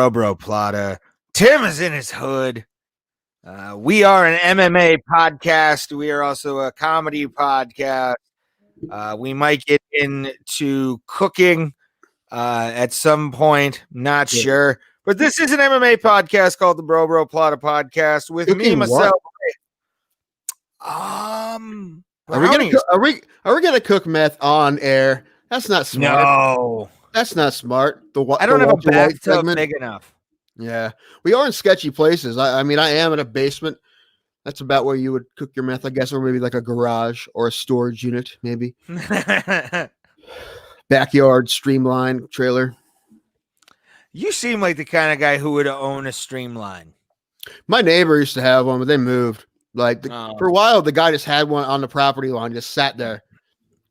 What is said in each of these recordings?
Bro Plata. Tim is in his hood. We are an MMA podcast. We are also a comedy podcast. We might get into cooking at some point. Not sure. But this is an MMA podcast called the Bro Plata Podcast with Cooking me, myself. Are we gonna cook meth on air? That's not smart. No. That's not smart. I don't have a bathtub big enough. Yeah, we are in sketchy places. I mean, I am in a basement. That's about where you would cook your meth, I guess, or maybe like a garage or a storage unit, maybe. Backyard, streamline trailer. You seem like the kind of guy who would own a streamline. My neighbor used to have one, but they moved. For a while, the guy just had one on the property line, just sat there.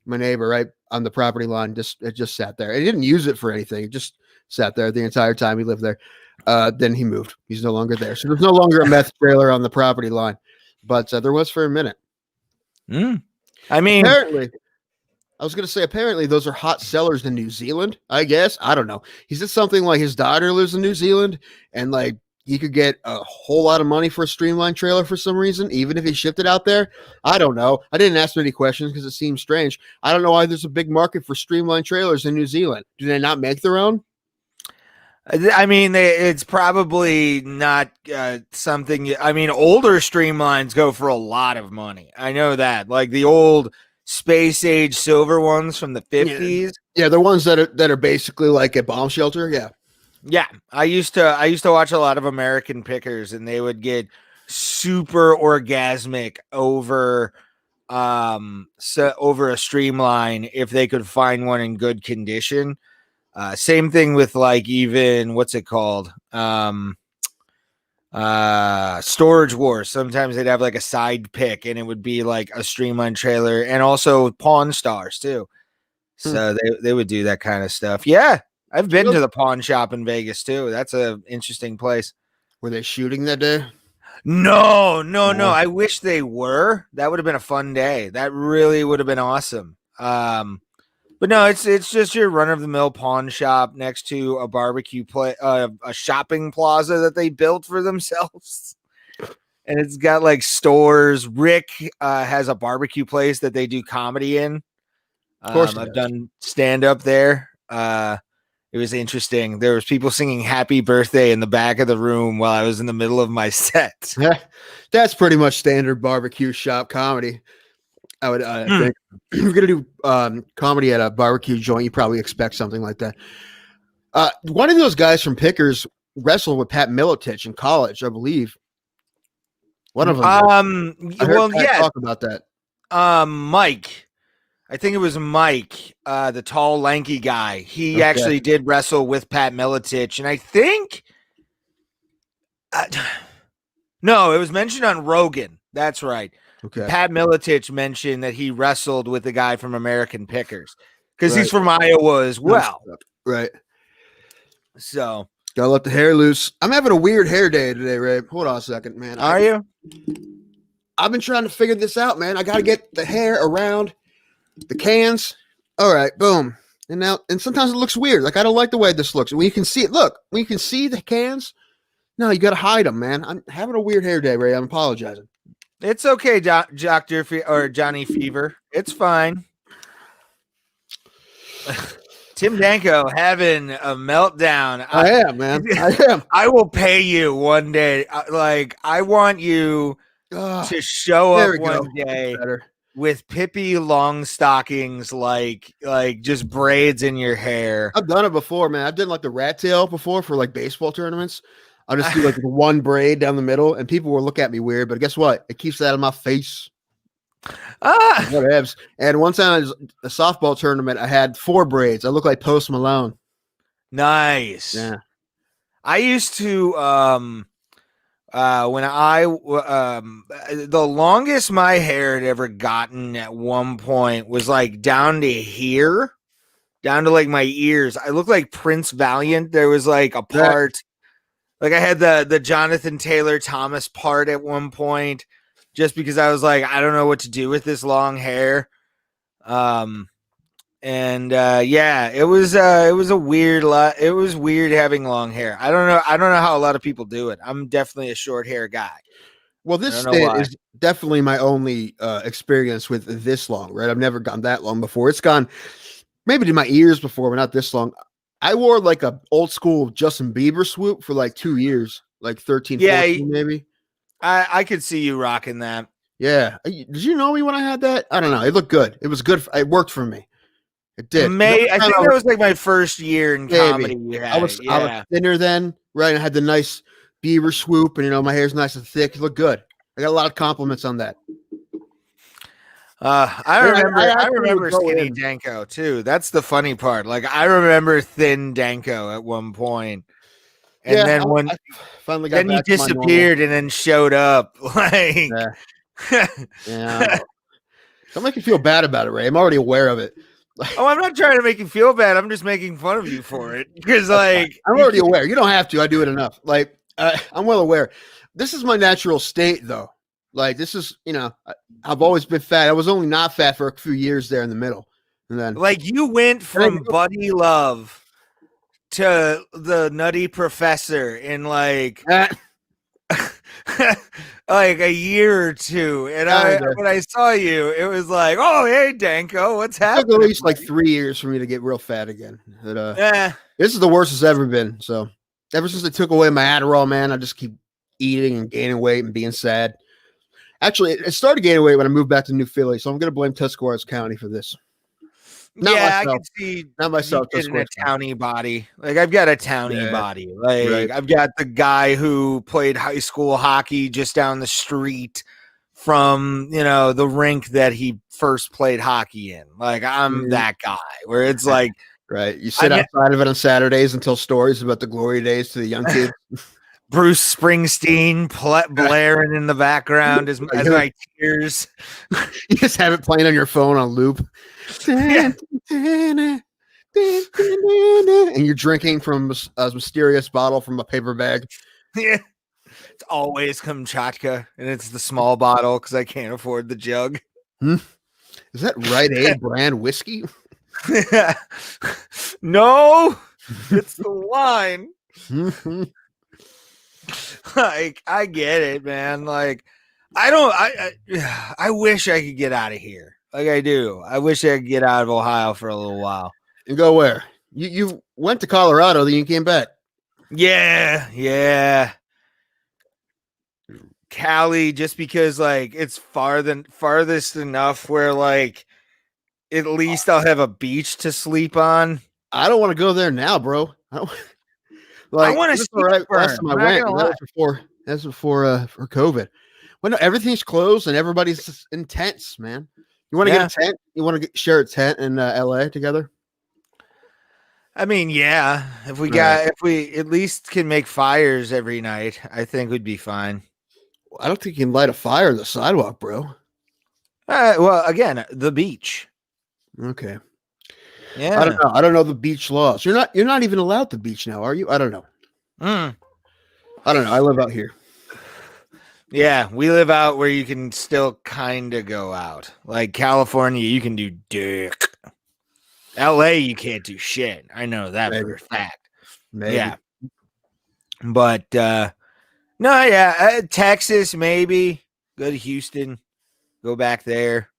My neighbor, right on the property line, it just sat there. He didn't use it for anything. It just sat there the entire time he lived there. Then he moved. He's no longer there. So there's no longer a meth trailer on the property line, but there was for a minute. I mean, apparently those are hot sellers in New Zealand, I guess. I don't know. He said something like his daughter lives in New Zealand and like he could get a whole lot of money for a streamline trailer for some reason, even if he shipped it out there. I don't know. I didn't ask many questions because it seems strange. I don't know why there's a big market for streamline trailers in New Zealand. Do they not make their own? I mean, it's probably not something. I mean, older streamlines go for a lot of money. I know that, like the old space age silver ones from the 50s. Yeah, the ones that are basically like a bomb shelter. Yeah. I used to watch a lot of American Pickers, and they would get super orgasmic over a streamline if they could find one in good condition. Same thing with like even what's it called? Storage Wars. Sometimes they'd have like a side pick and it would be like a streamline trailer, and also Pawn Stars too. So they would do that kind of stuff. Yeah. I've been to the pawn shop in Vegas too. That's an interesting place. Were they shooting that day? No. I wish they were. That would have been a fun day. That really would have been awesome. But no, it's just your run-of-the-mill pawn shop next to a barbecue a shopping plaza that they built for themselves. And it's got like stores. Rick has a barbecue place that they do comedy in. Of course, I've done stand-up there. It was interesting. There was people singing "Happy Birthday" in the back of the room while I was in the middle of my set. That's pretty much standard barbecue shop comedy. I would think if you're gonna do comedy at a barbecue joint, you probably expect something like that. One of those guys from Pickers wrestled with Pat Miletich in college, I believe. One of them. Talk about that. Mike. I think it was Mike, the tall, lanky guy. He actually did wrestle with Pat Miletich, and I think no, it was mentioned on Rogan. That's right. Okay. Pat Miletich mentioned that he wrestled with the guy from American Pickers because he's from Iowa as well. Right. So gotta let the hair loose. I'm having a weird hair day today, Ray. Hold on a second, man. Are you? I've been trying to figure this out, man. I gotta get the hair around the cans. All right, boom. And sometimes it looks weird. Like I don't like the way this looks. When you can see it, when you can see the cans, no, you gotta hide them, man. I'm having a weird hair day, Ray. I'm apologizing. It's okay, Doctor or Johnny Fever. It's fine. Tim Danko having a meltdown. I am, man. I am. I will pay you one day. I want you to show up one day with Pippi long stockings, like just braids in your hair. I've done it before, man. I've done like the rat tail before for like baseball tournaments. I'll just do like one braid down the middle, and people will look at me weird. But guess what? It keeps that out of my face. Whatevs. And one time, a softball tournament, I had 4 braids. I look like Post Malone. Nice. Yeah. I used to when the longest my hair had ever gotten at one point was like down to here, down to like my ears. I looked like Prince Valiant. There was like a part. Like I had the Jonathan Taylor Thomas part at one point, just because I was like, I don't know what to do with this long hair. And yeah, it was a weird lot. It was weird having long hair. I don't know how a lot of people do it. I'm definitely a short hair guy. Well, I this don't know stint why. is definitely my only experience with this long, right? I've never gone that long before. It's gone maybe to my ears before, but not this long. I wore like a old school Justin Bieber swoop for like 2 years, like 13, Yeah, 14 maybe. I could see you rocking that. Yeah. Did you know me when I had that? I don't know. It looked good. It was good. It worked for me. It did. The only I time think that was like my first year in maybe comedy. You I had was it, I was yeah. thinner then, right? I had the nice Bieber swoop, and my hair's nice and thick. It looked good. I got a lot of compliments on that. I And remember I actually would remember go skinny in. Danko too. That's the funny part. Like I remember thin Danko at one point, and Yeah, then I finally got then he back to my normal. disappeared and then showed up. Like Yeah, yeah. I know. Don't make me feel bad about it, Ray. I'm already aware of it. oh, I'm not trying to make you feel bad. I'm just making fun of you for it because That's fine. like I'm you already can't, aware. You don't have to. I do it enough. Like I'm well aware. This is my natural state, though. Like this is, I've always been fat. I was only not fat for a few years there in the middle, and then like you went and then from Buddy Love to the Nutty Professor in like like a year or two. And kinda. when I saw you, it was like, oh hey Danko, what's It took at happening, least like buddy? 3 years for me to get real fat again. But, Yeah. this is the worst it's ever been. So ever since they took away my Adderall, man, I just keep eating and gaining weight and being sad. Actually, it started gaining weight when I moved back to New Philly, so I'm going to blame Tuscarawas County for this. Not Yeah, I myself. can see Not you myself. getting a Tuscarawas County. towny body. Like I've got a towny Yeah, body. Like right. I've got the guy who played high school hockey just down the street from, the rink that he first played hockey in. Like I'm Mhm. that guy where it's like Right. You I sit met outside of it on Saturdays and tell stories about the glory days to the young kids. Bruce Springsteen blaring in the background as You my tears. just have it playing on your phone on loop. Yeah. And you're drinking from a mysterious bottle from a paper bag. Yeah. It's always Kamchatka, and it's the small bottle because I can't afford the jug. Is that Rite Aid brand whiskey? No, it's the wine. Mhm. Like I get it, man. Like I don't. I wish I could get out of here. Like I do. I wish I could get out of Ohio for a little while. And go where? You went to Colorado, then you came back. Yeah. Cali, just because like it's farthest enough where like at least I'll have a beach to sleep on. I don't want to go there now, bro. I want to that's see all right. it burn. Last time I I'm not went, gonna that lie. was before. That's before for COVID. Well, no, everything's closed and everybody's just intense, man. You want to Yeah. get a tent? You want to share a tent in LA together? I mean, yeah. If we at least can make fires every night, I think we'd be fine. I don't think you can light a fire on the sidewalk, bro. Well, again, the beach. Okay. Yeah. I don't know. I don't know the beach laws. You're not even allowed the beach now, are you? I don't know. Mm. I don't know. I live out here. Yeah, we live out where you can still kind of go out. Like California, you can do dick. LA, you can't do shit. I know that Maybe. for a fact. Maybe. Yeah. But no, yeah, Texas maybe. Go to Houston. Go back there.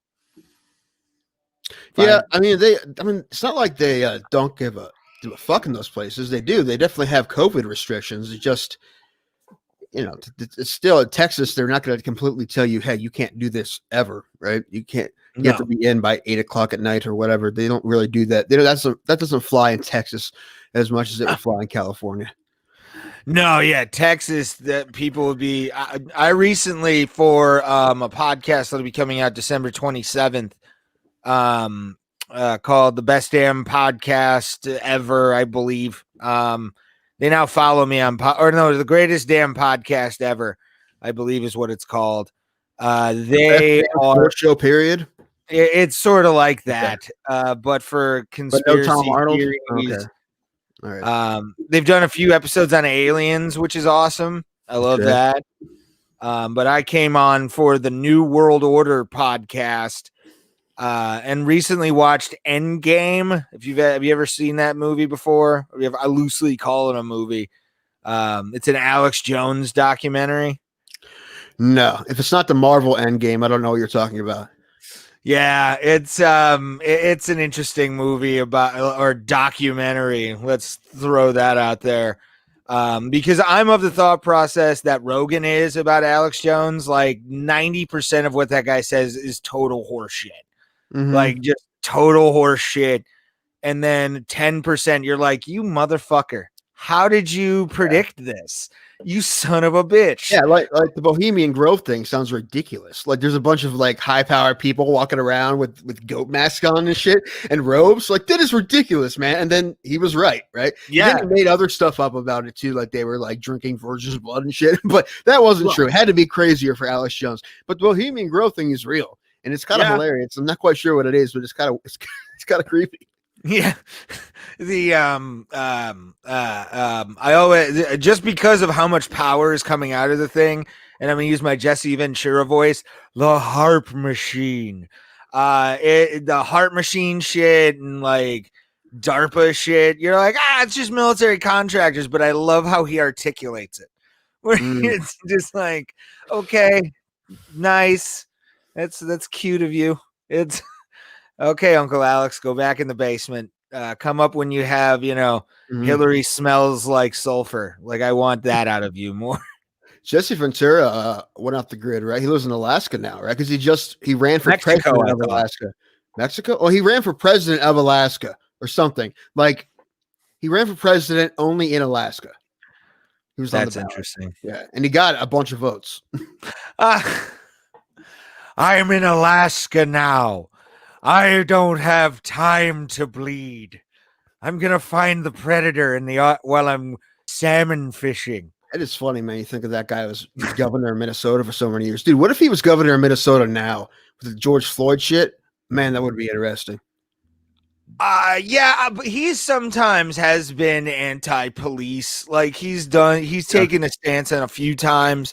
Yeah, I mean it's not like they don't give a fuck in those places. They do. They definitely have COVID restrictions. It's just it's still in Texas. They're not going to completely tell you, hey, you can't do this ever, right? You can't. You have to be in by 8:00 at night or whatever. They don't really do that. That doesn't fly in Texas as much as it would fly in California. No, yeah, Texas. That people would be. I recently for a podcast that'll be coming out December 27th. Called the Best Damn Podcast Ever, I believe. They now follow me on the Greatest Damn Podcast Ever, I believe is what it's called. They are show period. It's sort of like that, but for conspiracy Tom Arnold? theories. Okay. All right. They've done a few episodes on aliens, which is awesome. I love that. But I came on for the New World Order podcast. and recently watched Endgame. Have you ever seen that movie before? I loosely call it a movie. It's an Alex Jones documentary. No, if it's not the Marvel Endgame, I don't know what you're talking about. Yeah, it's an interesting movie about or documentary. Let's throw that out there. Because I'm of the thought process that Rogan is about Alex Jones. Like 90% of what that guy says is total horseshit. Like just total horseshit. And then 10% you're like, you motherfucker. How did you predict this? You son of a bitch. Yeah, like the Bohemian Grove thing sounds ridiculous. Like there's a bunch of like high powered people walking around with goat masks on and shit and robes. Like that is ridiculous, man. And then he was right? Yeah. He made other stuff up about it too, like they were like drinking virgin's blood and shit. But that wasn't true. It had to be crazier for Alex Jones. But the Bohemian Grove thing is real, and it's kind of hilarious. I'm not quite sure what it is, but it's kind of creepy. Yeah. I always, just because of how much power is coming out of the thing, and I'm gonna use my Jesse Ventura voice, the harp machine. The heart machine shit and like DARPA shit. You're like, it's just military contractors, but I love how he articulates it. Where it's just like, okay, nice. That's cute of you. It's okay, Uncle Alex, go back in the basement. Come up when you have, Hillary smells like sulfur. Like, I want that out of you more. Jesse Ventura went off the grid, right? He lives in Alaska now, right? Because he ran for president of Alaska. Mexico? Oh, he ran for president of Alaska or something. Like, he ran for president only in Alaska. He was That's interesting. Yeah, and he got a bunch of votes. I'm in Alaska now. I don't have time to bleed. I'm gonna find the predator while I'm salmon fishing. It is funny, man. You think of that guy who was governor of Minnesota for so many years, dude. What if he was governor of Minnesota now with the George Floyd shit? Man, that would be interesting. Yeah, but he sometimes has been anti-police. Like he's taken a stance on a few times.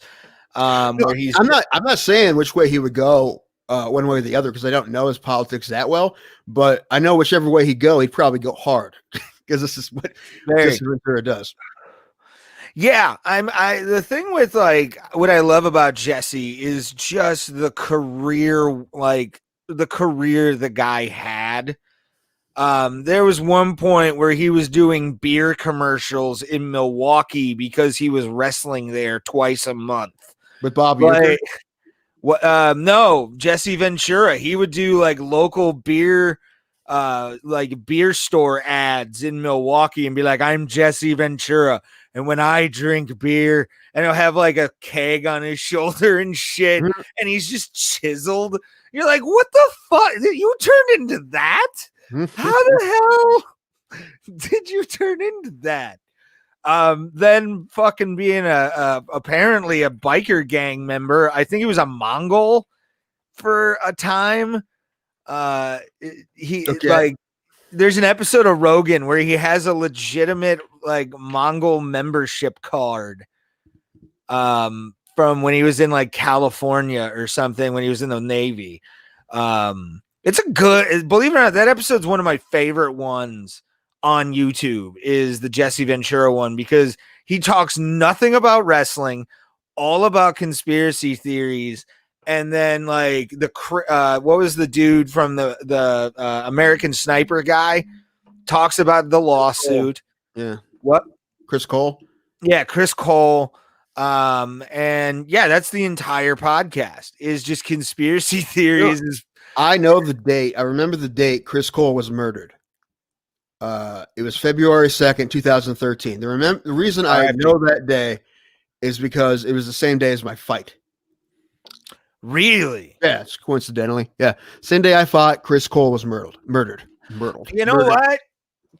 Where he's I'm not saying which way he would go. One way or the other, because I don't know his politics that well, but I know whichever way he'd go, he'd probably go hard because this is what Jesse Ventura does. Yeah, the thing with like what I love about Jesse is just the career the guy had. There was one point where he was doing beer commercials in Milwaukee because he was wrestling there twice a month with Bob Uecker. No, Jesse Ventura. He would do like local beer, like beer store ads in Milwaukee and be like, I'm Jesse Ventura. And when I drink beer, and he'll have like a keg on his shoulder and shit, and he's just chiseled. You're like, what the fuck? You turned into that? How the hell did you turn into that? Then fucking being apparently a biker gang member. I think he was a Mongol for a time. There's an episode of Rogan where he has a legitimate like Mongol membership card. From when he was in like California or something, when he was in the Navy. It's a good, believe it or not, that episode's one of my favorite ones on YouTube, is the Jesse Ventura one, because he talks nothing about wrestling, all about conspiracy theories, and then like what was the dude from the American Sniper guy talks about the lawsuit. Yeah. What? Chris Cole. Yeah, Chris Cole. And yeah, that's the entire podcast, is just conspiracy theories. I know the date. I remember the date Chris Cole was murdered. It was February 2nd, 2013. The reason I know that day is because it was the same day as my fight. Really? Yeah, it's coincidentally. Yeah. Same day I fought, Chris Cole was murdered. You know what?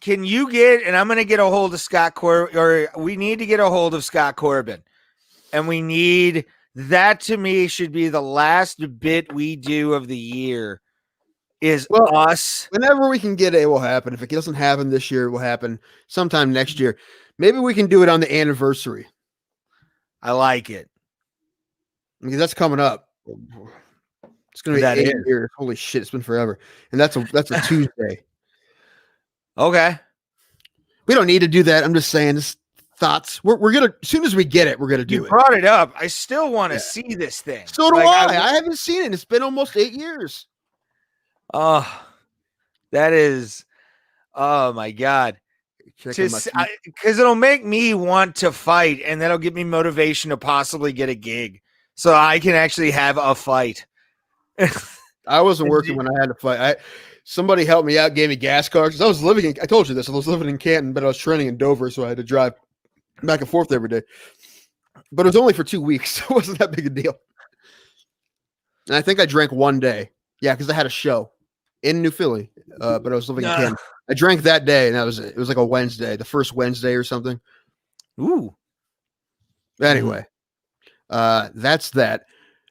Can you and I'm going to get a hold of Scott Corbin, or we need to get a hold of Scott Corbin. And we need, that to me should be the last bit we do of the year, is us. Whenever we can get it, it will happen. If it doesn't happen this year, it will happen sometime next year. Maybe we can do it on the anniversary. I like it. Because that's coming up. It's going to be That 8 is. years. Holy shit, it's been forever. And that's a Tuesday. Okay. We don't need to do that. I'm just saying, this thoughts. We're gonna, as soon as we get it, we're gonna do You it. brought it up. I still want to Yeah. see this thing. So do Like, I haven't seen it. It's been almost 8 years. Oh, that is. Oh my God. Because it'll make me want to fight, and that'll give me motivation to possibly get a gig, so I can actually have a fight. I wasn't working when I had to fight. Somebody helped me out, gave me gas cards. I was living in, I told you this, I was living in Canton, but I was training in Dover, so I had to drive back and forth every day. But it was only for 2 weeks, so it wasn't that big a deal. And I think I drank one day. Yeah, because I had a show in New Philly, but I was living in Canton. I drank that day, and that was it. It was like a Wednesday, the first Wednesday or something. Ooh. Anyway, that's that.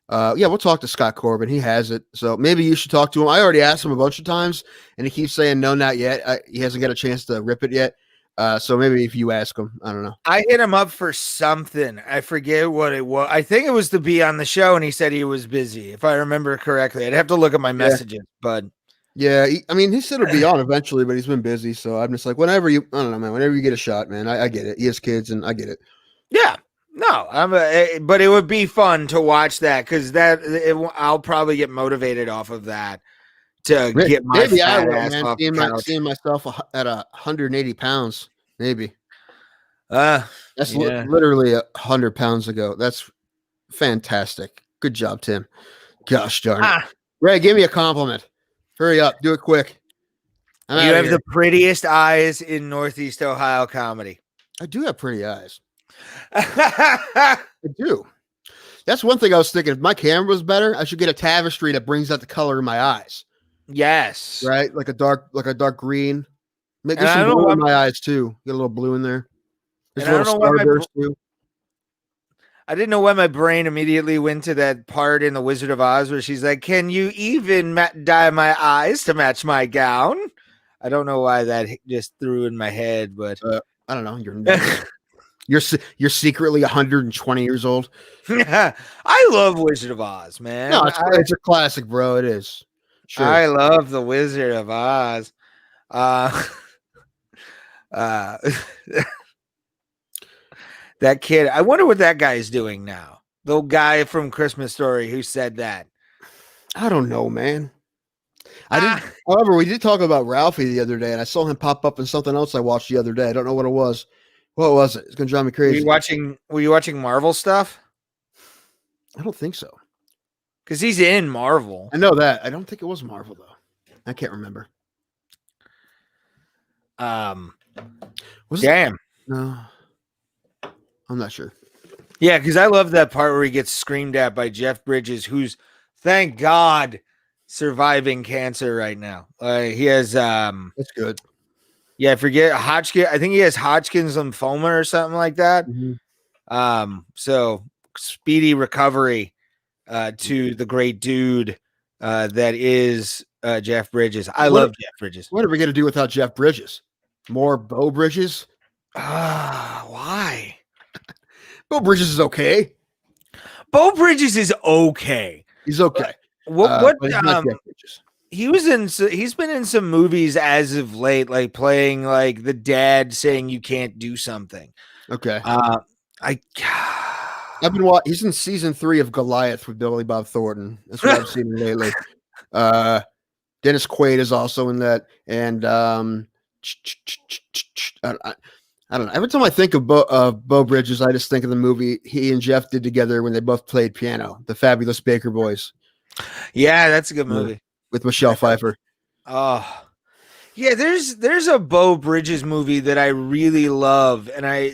Yeah, we'll talk to Scott Corbin. He has it. So maybe you should talk to him. I already asked him a bunch of times, and he keeps saying no, not yet. He hasn't got a chance to rip it yet. So maybe if you ask him, I don't know. I hit him up for something. I forget what it was. I think it was to be on the show, and he said he was busy, if I remember correctly. I'd have to look at my messages, but yeah, he said it'll be on eventually, but he's been busy. So I'm just like, whenever you, I don't know, man, whenever you get a shot, man, I get it. He has kids, and I get it. Yeah. No, but it would be fun to watch that, because I'll probably get motivated off of that to get my fat ass off the couch. Seeing myself at 180 pounds, maybe. That's literally 100 pounds ago. That's fantastic. Good job, Tim. Gosh darn it. Ray, give me a compliment. Hurry up. Do it quick. You have the prettiest eyes in Northeast Ohio comedy. I do have pretty eyes. I do. That's one thing I was thinking. If my camera was better, I should get a tapestry that brings out the color in my eyes. Yes. Right? Like a dark green. Get some blue in my eyes too. Get a little blue in there. There's a little starburst too. I didn't know why my brain immediately went to that part in The Wizard of Oz where she's like, "Can you even dye my eyes to match my gown?" I don't know why that just threw in my head, but I don't know. You're secretly 120 years old. I love Wizard of Oz, man. No, it's a classic, bro. It is. Sure. I love the Wizard of Oz. That kid, I wonder what that guy is doing now. The guy from Christmas Story who said that. I don't know, man. However, we did talk about Ralphie the other day, and I saw him pop up in something else I watched the other day. I don't know what it was. What was it? It's gonna drive me crazy. Were you watching Marvel stuff? I don't think so. Because he's in Marvel. I know that. I don't think it was Marvel though. I can't remember. Damn. No. I'm not sure. Yeah, because I love that part where he gets screamed at by Jeff Bridges, who's, thank God, surviving cancer right now. He has that's good. Yeah, I forget Hodgkin. I think he has Hodgkin's lymphoma or something like that. Mm-hmm. So speedy recovery to the great dude that is Jeff Bridges. I love Jeff Bridges. What are we gonna do without Jeff Bridges? More Bo Bridges? Why? Bo Bridges is okay. Bo Bridges is okay. He's okay. What but he's not Jeff Bridges. He's been in some movies as of late, like playing like the dad saying you can't do something. Okay. I've been watching. He's in season 3 of Goliath with Billy Bob Thornton. That's what I've seen lately. Dennis Quaid is also in that, and I don't know. Every time I think of Bo Bridges, I just think of the movie he and Jeff did together when they both played piano, The Fabulous Baker Boys. Yeah, that's a good movie. With Michelle Pfeiffer. Oh, yeah, there's a Bo Bridges movie that I really love, and I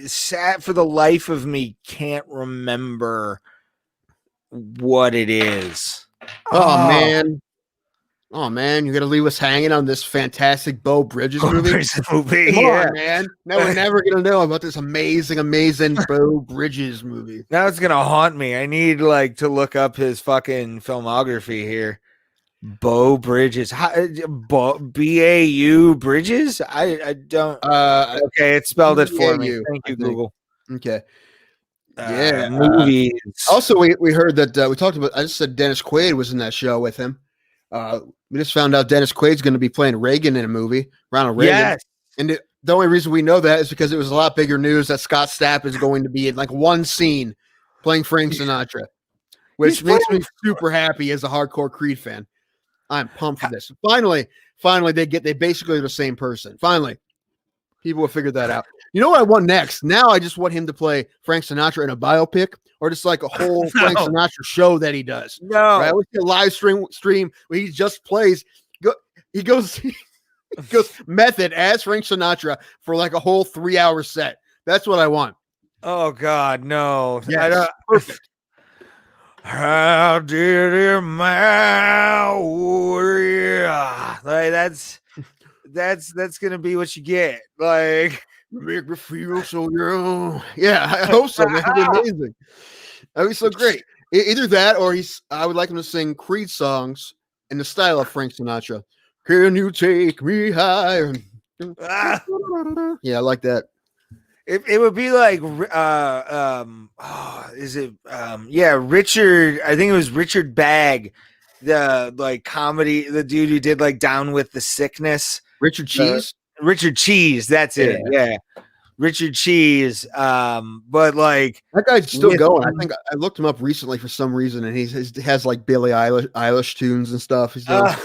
for the life of me can't remember what it is. Oh man, you're gonna leave us hanging on this fantastic Bo Bridges movie? Come on, man. Now we're never gonna know about this amazing Bo Bridges movie. Now it's gonna haunt me. I need to look up his fucking filmography here. Bo Bridges, B-A-U Bridges. I don't. Okay, it spelled it for me. Thank you, Google. Okay. Yeah. movies. Also, we heard that we talked about. I just said Dennis Quaid was in that show with him. We just found out Dennis Quaid's going to be playing Reagan in a movie, Ronald Reagan. Yes. And the only reason we know that is because it was a lot bigger news that Scott Stapp is going to be in like one scene playing Frank Sinatra, which makes me super happy as a hardcore Creed fan. I'm pumped for this. Finally, they basically are the same person. Finally, people will figure that out. You know what I want next? Now I just want him to play Frank Sinatra in a biopic or just like a whole Frank Sinatra show that he does. No. Right? I wish a live stream where he just plays. He goes method as Frank Sinatra for like a whole 3-hour set. That's what I want. Oh God, no. Yes. Perfect. How did it matter? Like that's gonna be what you get. Like make me feel so young. Yeah, I hope so, man. It'd be amazing. That'd be so great. Either that or I would like him to sing Creed songs in the style of Frank Sinatra. Can you take me higher? Yeah, I like that. It would be like Richard, I think it was Richard Bagg, the like comedy, the dude who did like Down with the Sickness. Richard Cheese? Richard Cheese, that's it. Yeah. Richard Cheese. But like that guy's still going. I think I looked him up recently for some reason, and he has like Billie Eilish tunes and stuff. He's done.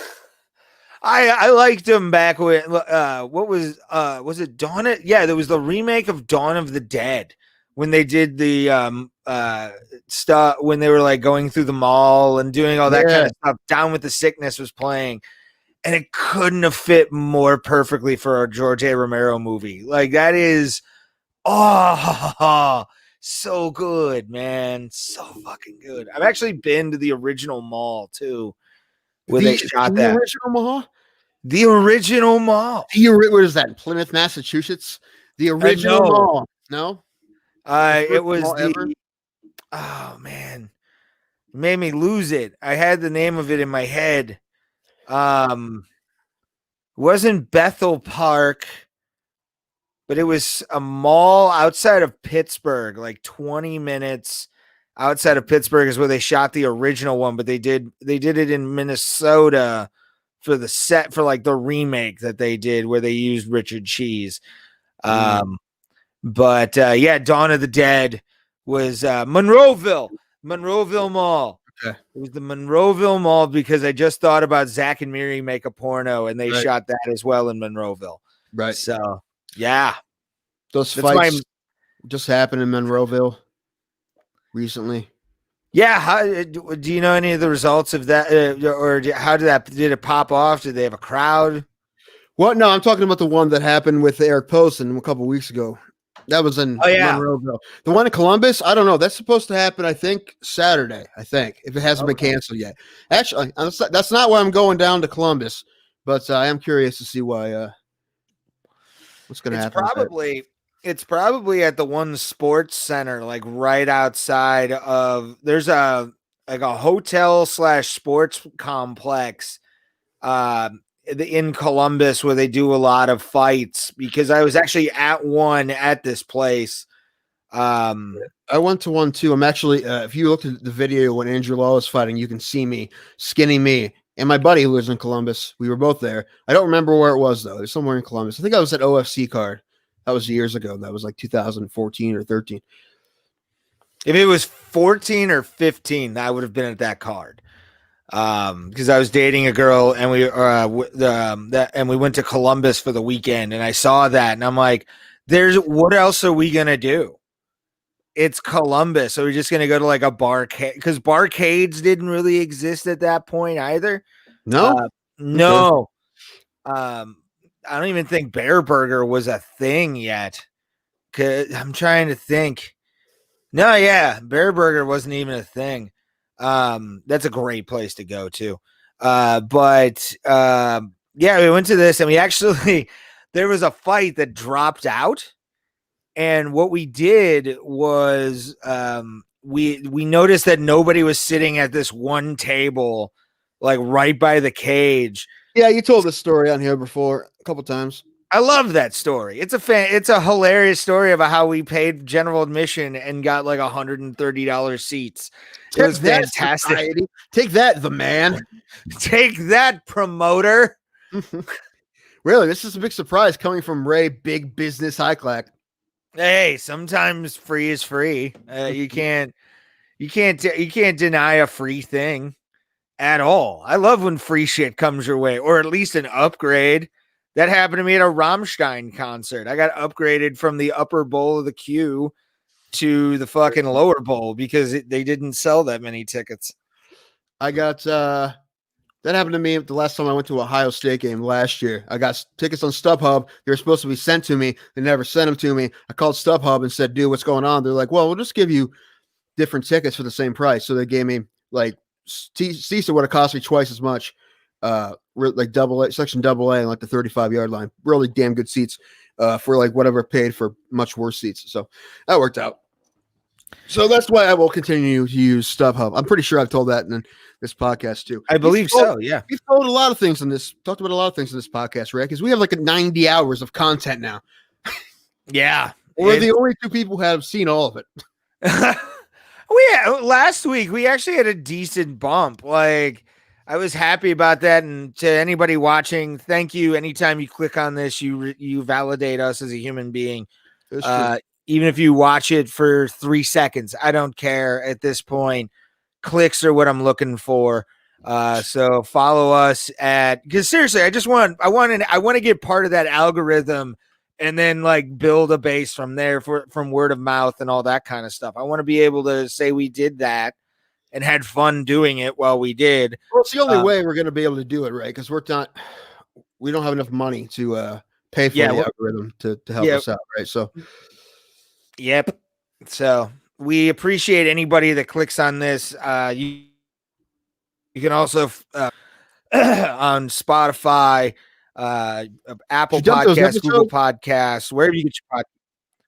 I liked him back when what was it Dawn of, yeah, there was the remake of Dawn of the Dead when they did the stuff when they were like going through the mall and doing all that kind of stuff. Down with the Sickness was playing, and it couldn't have fit more perfectly for a George A. Romero movie. Like that is so good, man. So fucking good. I've actually been to the original mall too. Where they shot that original mall? The original mall. What is that? Plymouth, Massachusetts? The original mall. No? It was the oh man. It made me lose it. I had the name of it in my head. It wasn't Bethel Park, but it was a mall outside of Pittsburgh, like 20 minutes outside of Pittsburgh is where they shot the original one, but they did it in Minnesota for the set for like the remake that they did where they used Richard Cheese. Dawn of the Dead was Monroeville Mall. Okay. It was the Monroeville Mall because I just thought about Zach and Miri Make a Porno, and they shot that as well in Monroeville. Right. So yeah, those fights just happened in Monroeville recently. Yeah, how, do you know any of the results of that, or how did it pop off? Did they have a crowd? Well, no, I'm talking about the one that happened with Eric Poston a couple of weeks ago. That was in Monroeville. The one in Columbus, I don't know. That's supposed to happen, I think, Saturday. I think if it hasn't been canceled yet. Actually, that's not why I'm going down to Columbus, but I am curious to see why. What's going to happen? It's probably at the one sports center, like right outside of. There's a hotel / sports complex, in Columbus where they do a lot of fights. Because I was actually at this place. I went to one too. I'm actually, if you looked at the video when Andrew Law was fighting, you can see me, skinny me, and my buddy who lives in Columbus. We were both there. I don't remember where it was though. It was somewhere in Columbus. I think I was at OFC card. That was years ago. That was like 2014 or 13. If it was 14 or 15, I would have been at that card. Because I was dating a girl and we went to Columbus for the weekend, and I saw that and I'm like, what else are we gonna do? It's Columbus. So we're just gonna go to like a barcade, because barcades didn't really exist at that point either. No. No. I don't even think Bear Burger was a thing yet. I'm trying to think. No, yeah, Bear Burger wasn't even a thing. That's a great place to go to. We went to this, and we actually there was a fight that dropped out, and what we did was we noticed that nobody was sitting at this one table, like right by the cage. Yeah, you told this story on here before a couple times. I love that story. It's a hilarious story about how we paid general admission and got like $130 seats. It Take was that, fantastic. society. Take that, the man. Take that, promoter. Really, this is a big surprise coming from Ray, big business high clack. Hey, sometimes free is free. You can't deny a free thing at all. I love when free shit comes your way, or at least an upgrade. That happened to me at a Rammstein concert. I got upgraded from the upper bowl of the queue to the fucking lower bowl because they didn't sell that many tickets. I got that happened to me the last time I went to Ohio State game last year. I got tickets on StubHub. They were supposed to be sent to me. They never sent them to me. I called StubHub and said, dude, what's going on? They're like, well, we'll just give you different tickets for the same price. So they gave me like seats that would have cost me twice as much. Like section double A and like the 35-yard line. Really damn good seats for like whatever paid for much worse seats. So that worked out. So that's why I will continue to use StubHub. I'm pretty sure I've told that in this podcast too. I believe so. Yeah, we've told a lot of things in this. Talked about a lot of things in this podcast, right? Because we have like 90 hours of content now. Yeah, we're the only two people who have seen all of it. Last week we actually had a decent bump. Like I was happy about that. And to anybody watching, thank you. Anytime you click on this, you validate us as a human being. Even if you watch it for 3 seconds, I don't care at this point. Clicks are what I'm looking for. So follow us because seriously, I want to get part of that algorithm and then like build a base from there from word of mouth and all that kind of stuff. I want to be able to say we did that and had fun doing it while we did. Well, it's the only way we're going to be able to do it, right? Because we don't have enough money to pay for the algorithm to help us out, right? So, yep. So we appreciate anybody that clicks on this. You can also on Spotify, Apple Podcasts, Google Podcasts, wherever you get your podcast.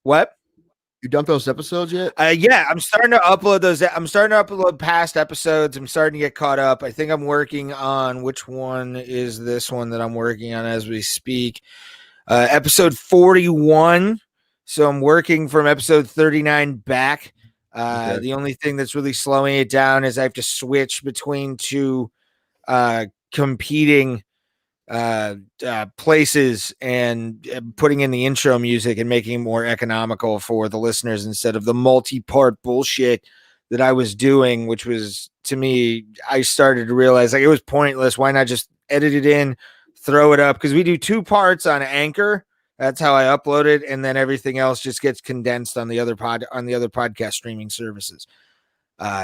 What? You dumped those episodes yet? Yeah, I'm starting to upload those. I'm starting to upload past episodes. I'm starting to get caught up. I think I'm working on which one is this one that I'm working on as we speak. Episode 41. So I'm working from episode 39 back. Okay. The only thing that's really slowing it down is I have to switch between two competing places and putting in the intro music and making it more economical for the listeners instead of the multi-part bullshit that I was doing, which was, to me, I started to realize like it was pointless. Why not just edit it in, throw it up? Because we do 2 parts on Anchor. That's how I upload it, and then everything else just gets condensed on the other podcast streaming services.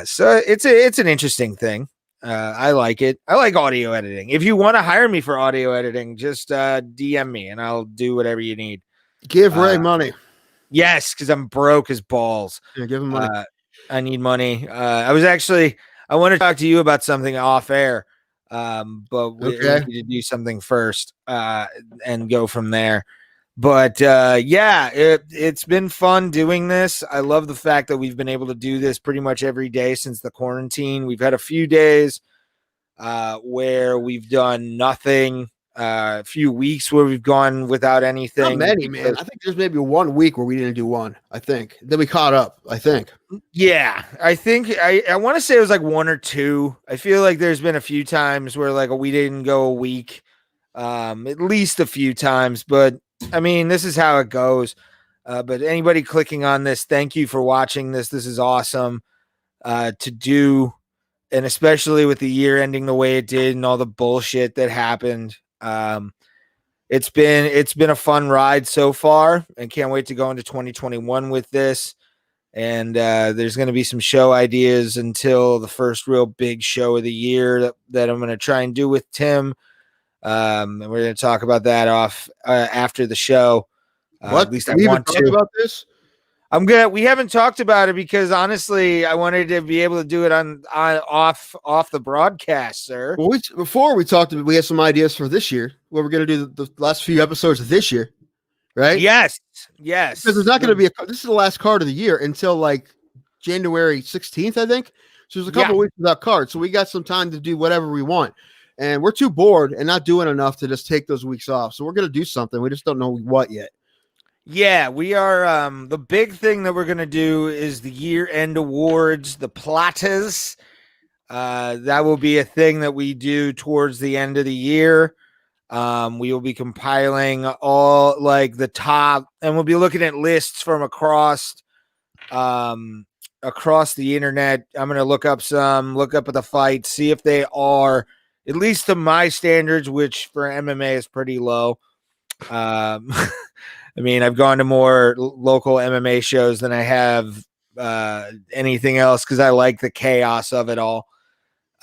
So it's an interesting thing. I like it. I like audio editing. If you want to hire me for audio editing, just DM me and I'll do whatever you need. Give Ray money. Yes, because I'm broke as balls. Yeah, give him money. I need money. I want to talk to you about something off air, but we need to do something first and go from there. But it's been fun doing this. I love the fact that we've been able to do this pretty much every day since the quarantine. We've had a few days where we've done nothing, a few weeks where we've gone without anything. Not many, man. I think there's maybe 1 week where we didn't do one. I think then we caught up. I think. Yeah, I think I want to say it was like 1 or 2. I feel like there's been a few times where like we didn't go a week, at least a few times, but. I mean, this is how it goes. But anybody clicking on this, thank you for watching this. This is awesome to do. And especially with the year ending the way it did and all the bullshit that happened. It's been a fun ride so far and can't wait to go into 2021 with this. And there's going to be some show ideas until the first real big show of the year that I'm going to try and do with Tim. And we're going to talk about that after the show. At least I want to talk about this. We haven't talked about it because honestly, I wanted to be able to do it on off the broadcast, sir. Well, before we talked, we had some ideas for this year. What we're going to do the last few episodes of this year, right? Yes. Because there's not going to be this is the last card of the year until like January 16th, I think. So there's a couple of weeks without cards, so we got some time to do whatever we want. and we're too bored and not doing enough to just take those weeks off. So we're gonna do something. We just don't know what yet. Yeah, we are. The big thing that we're gonna do is the year-end awards, the Platas. That will be a thing that we do towards the end of the year. We will be compiling all like the top, and we'll be looking at lists from across the internet. I'm going to look up at the fights, see if they are at least to my standards, which for MMA is pretty low. I mean, I've gone to more local MMA shows than I have anything else because I like the chaos of it all.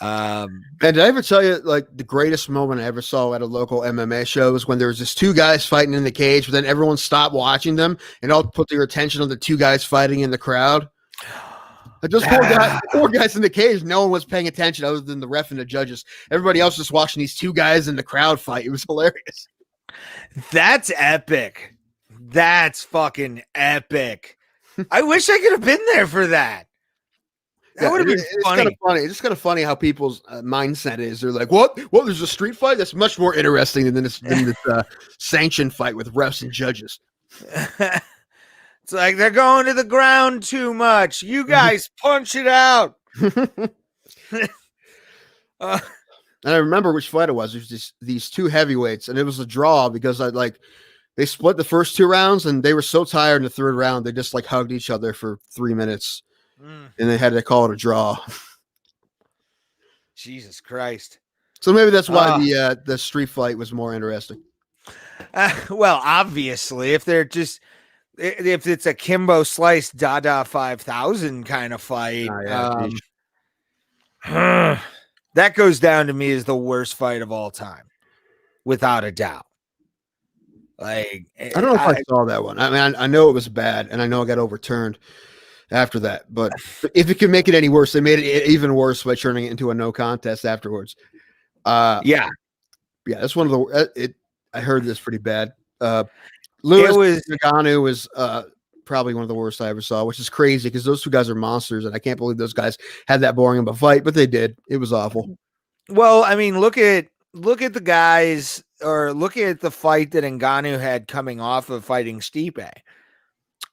And did I ever tell you, like, the greatest moment I ever saw at a local MMA show was when there was just two guys fighting in the cage, but then everyone stopped watching them and all put their attention on the two guys fighting in the crowd. Like, those four guys in the cage, no one was paying attention other than the ref and the judges. Everybody else just watching these two guys in the crowd fight. It was hilarious. That's epic. That's fucking epic. I wish I could have been there for that. That would have been funny. It's kind of funny how people's mindset is. They're like, "What? Well, there's a street fight. That's much more interesting than this sanctioned fight with refs and judges." It's like they're going to the ground too much. You guys punch it out. And I remember which fight it was. It was these two heavyweights, and it was a draw because they split the first two rounds, and they were so tired in the third round they just like hugged each other for 3 minutes. And they had to call it a draw. Jesus Christ. So maybe that's why the street fight was more interesting. Well, obviously, if it's a Kimbo Slice Dada 5000 kind of fight, that goes down to me as the worst fight of all time, without a doubt. Like, I don't know if I saw that one. I mean, I know it was bad, and I know it got overturned after that, but if it could make it any worse, they made it even worse by turning it into a no contest afterwards. Yeah, that's one of the. I heard this pretty bad. Lewis Ngannou was probably one of the worst I ever saw, which is crazy because those two guys are monsters, and I can't believe those guys had that boring of a fight, but they did. It was awful. Well, I mean, look at the guys, or look at the fight that Ngannou had coming off of fighting Stipe.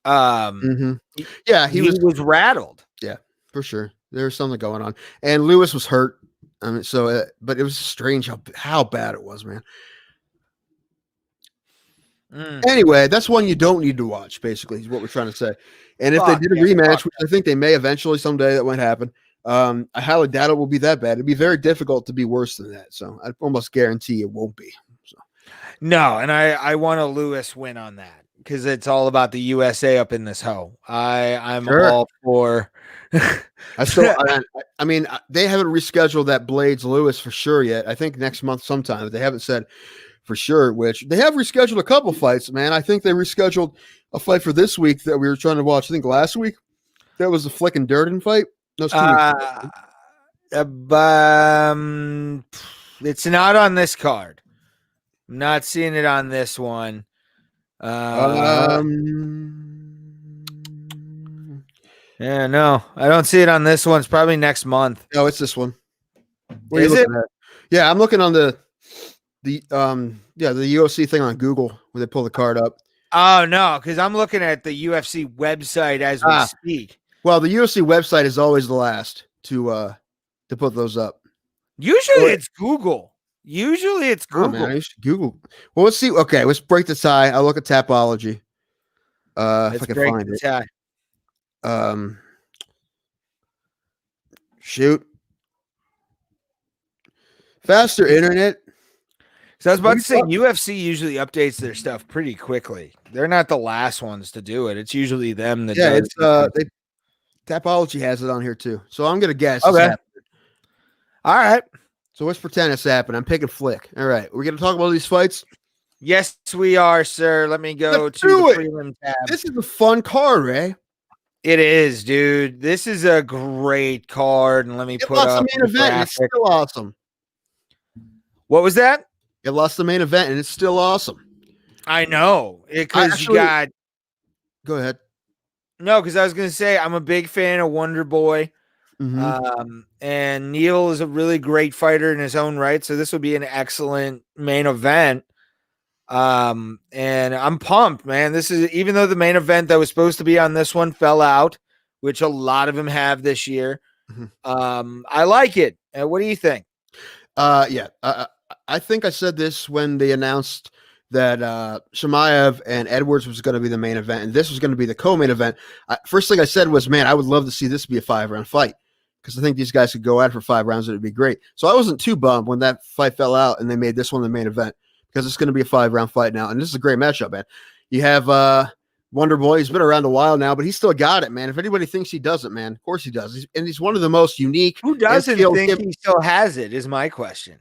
Yeah, he was rattled. Yeah, for sure. There was something going on, and Lewis was hurt. I mean, so but it was strange how bad it was, man. Anyway, that's one you don't need to watch. Basically, is what we're trying to say. And if they did a rematch, which I think they may eventually someday, that might happen. I highly doubt it will be that bad. It'd be very difficult to be worse than that. So I almost guarantee it won't be. So. No, and I want a Lewis win on that because it's all about the USA up in this hoe. I'm all for. I mean, they haven't rescheduled that Blades Lewis for sure yet. I think next month sometime. But they haven't said for sure which. They have rescheduled a couple fights, man. I think they rescheduled a fight for this week that we were trying to watch. I think last week that was the Flick and Durden fight. No, it's not on this card. I'm not seeing it on this one. Yeah, no, I don't see it on this one. It's probably next month. No, it's this one. What is it? Yeah, I'm looking on the UFC thing on Google where they pull the card up. Oh no, because I'm looking at the UFC website as we speak. Well, the UFC website is always the last to put those up. Usually it's Google. Oh, man, I used to Google. Well, let's see. Okay, let's break the tie. I'll look at Tapology. If I can find it. Tie. Shoot. Faster internet. So I was about to say, UFC usually updates their stuff pretty quickly. They're not the last ones to do it. It's usually them that does it. Tapology has it on here too. So I'm gonna guess. Okay. All right. So let's pretend it's happening. I'm picking Flick. All right. We're gonna talk about these fights. Yes, we are, sir. Let me go to the prelim tab. This is a fun card, Ray. It is, dude. This is a great card, and let me put up the main event. It's still awesome. What was that? It lost the main event, and it's still awesome. I know, because you got. Go ahead. No, because I was gonna say I'm a big fan of Wonder Boy. Mm-hmm. And Neal is a really great fighter in his own right. So this would be an excellent main event. And I'm pumped, man. This is, even though the main event that was supposed to be on this one fell out, which a lot of them have this year. I like it. What do you think? Yeah. I think I said this when they announced that Shemaev and Edwards was going to be the main event, and this was going to be the co-main event. First thing I said was, man, I would love to see this be a 5-round fight because I think these guys could go at it for 5 rounds and it'd be great. So I wasn't too bummed when that fight fell out and they made this one the main event because it's going to be a 5-round fight now, and this is a great matchup, man. You have Wonder Boy. He's been around a while now, but he's still got it, man. If anybody thinks he doesn't, man, of course he does. He's one of the most unique. Who doesn't think he still has it is my question.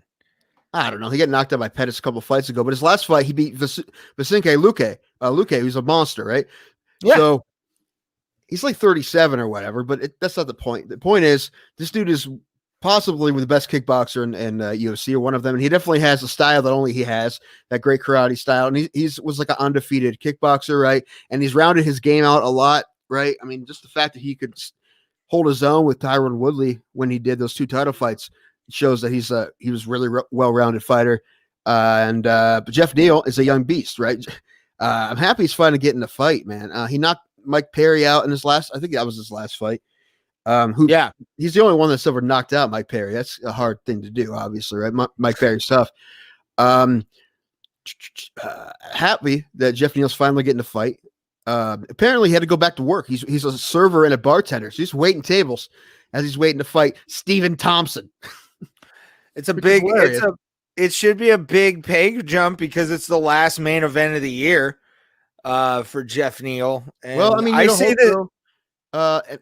I don't know. He got knocked out by Pettis a couple fights ago, but his last fight, he beat Vicente Luque, who's a monster, right? Yeah. So he's like 37 or whatever, but that's not the point. The point is, this dude is possibly the best kickboxer in UFC, or one of them, and he definitely has a style that only he has, that great karate style, and he's was like an undefeated kickboxer, right? And he's rounded his game out a lot, right? I mean, just the fact that he could hold his own with Tyron Woodley when he did those 2 title fights shows that he was really well-rounded fighter. But Jeff Neal is a young beast, right? I'm happy he's finally getting a fight, man. He knocked Mike Perry out in his last, I think that was his last fight. He's the only one that's ever knocked out Mike Perry. That's a hard thing to do, obviously, right? Mike Perry's tough. Happy that Jeff Neal's finally getting a fight. Apparently he had to go back to work. He's a server and a bartender, so he's waiting tables as he's waiting to fight Stephen Thompson. It should be a big pay jump because it's the last main event of the year for Jeff Neal. And well, I mean, I say that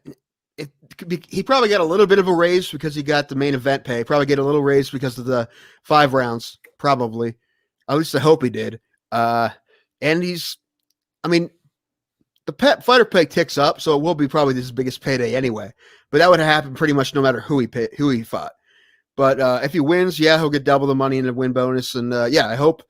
he probably got a little bit of a raise because he got the main event pay. Probably get a little raise because of the 5 rounds. Probably, at least I hope he did. And I mean, the fighter pay ticks up, so it will be probably his biggest payday anyway. But that would happen pretty much no matter who he fought. But if he wins, yeah, he'll get double the money in the win bonus. And I hope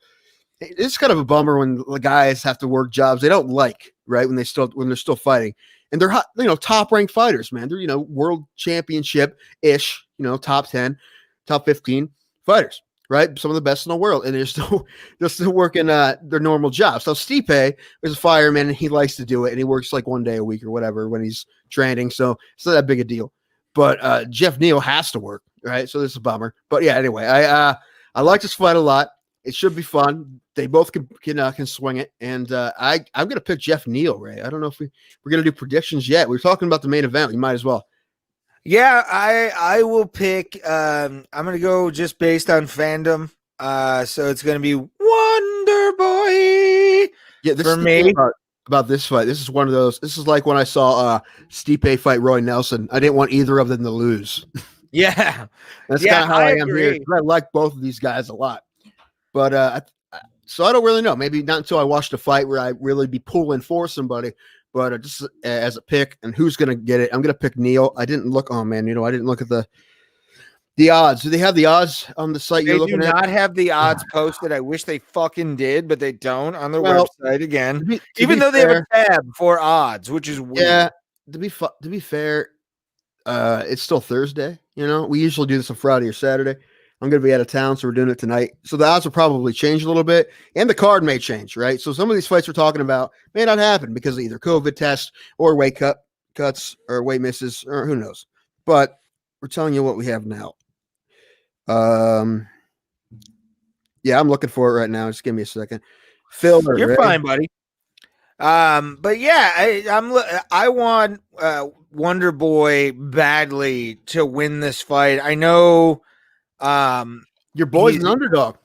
it's kind of a bummer when the guys have to work jobs they don't like, right? When they're still fighting, and they're hot, top ranked fighters, man. They're world championship ish, top 10, top 15 fighters, right? Some of the best in the world, and they're still working their normal jobs. So Stipe is a fireman, and he likes to do it, and he works like 1 day a week or whatever when he's training. So it's not that big a deal. But Jeff Neal has to work, right? So this is a bummer. But yeah, anyway, I like this fight a lot. It should be fun. They both can swing it, and I'm gonna pick Jeff Neal, Ray. I don't know if we're gonna do predictions yet. We're talking about the main event. We might as well. Yeah, I will pick. I'm gonna go just based on fandom. So it's gonna be Wonder Boy. Yeah, this for me. About this fight, this is one of those. This is like when I saw Stipe fight Roy Nelson. I didn't want either of them to lose. Yeah, that's kind of how I am here. I like both of these guys a lot, but so I don't really know. Maybe not until I watch the fight where I really be pulling for somebody. But just as a pick and who's gonna get it, I'm gonna pick Neal. I didn't look. Oh man, I didn't look at the odds. Do they have the odds on the site you're looking at? They do not have the odds posted. I wish they fucking did, but they don't on their website again. Even though they have a tab for odds, which is weird. Yeah, to be fair, it's still Thursday. We usually do this on Friday or Saturday. I'm going to be out of town, so we're doing it tonight. So the odds will probably change a little bit, and the card may change, right? So some of these fights we're talking about may not happen because of either COVID test or weight cuts or weight misses, or who knows. But we're telling you what we have now. Yeah, I'm looking for it right now. Just give me a second. Phil, you're fine, buddy. But yeah, I want Wonder Boy badly to win this fight. I know your boy's an underdog.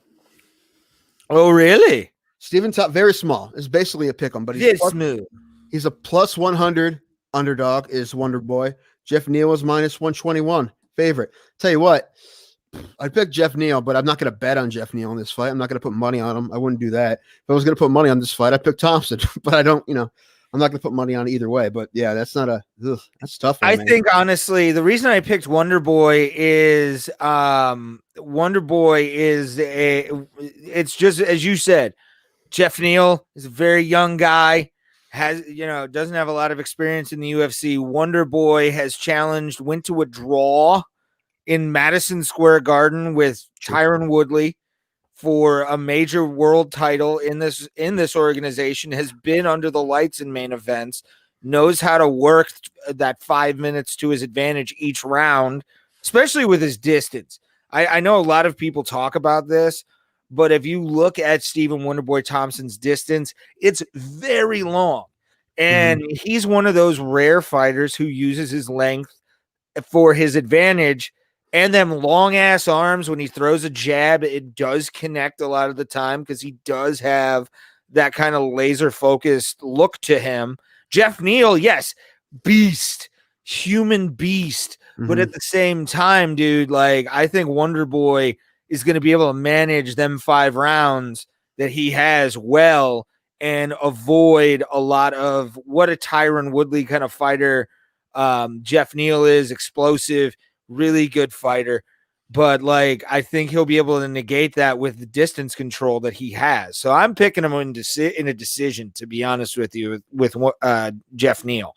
Oh, really? Steven Top, very small. It's basically a pick 'em, but he's smooth. He's a plus 100 underdog. Is Wonder Boy. Jeff Neal is minus 121 favorite. Tell you what, I'd pick Jeff Neal, but I'm not going to bet on Jeff Neal in this fight. I'm not going to put money on him. I wouldn't do that. If I was going to put money on this fight, I'd pick Thompson, but I don't, I'm not going to put money on either way. But yeah, that's that's tough. I think honestly, the reason I picked Wonder Boy is it's just as you said, Jeff Neal is a very young guy. doesn't have a lot of experience in the UFC. Wonder Boy went to a draw in Madison Square Garden with Tyron Woodley for a major world title in this organization, has been under the lights in main events, knows how to work that 5 minutes to his advantage each round, especially with his distance. I know a lot of people talk about this, but if you look at Stephen Wonderboy Thompson's distance, it's very long. And he's one of those rare fighters who uses his length for his advantage, and them long ass arms. When he throws a jab, it does connect a lot of the time because he does have that kind of laser focused look to him. Jeff Neal, yes, beast, human beast. But at the same time, dude, like, I think Wonder Boy is going to be able to manage them 5 rounds that he has well and avoid a lot of what a Tyron Woodley kind of fighter Jeff Neal is. Explosive, really good fighter. But, like, I think he'll be able to negate that with the distance control that he has. So I'm picking him in a decision, to be honest with you, with Jeff Neal.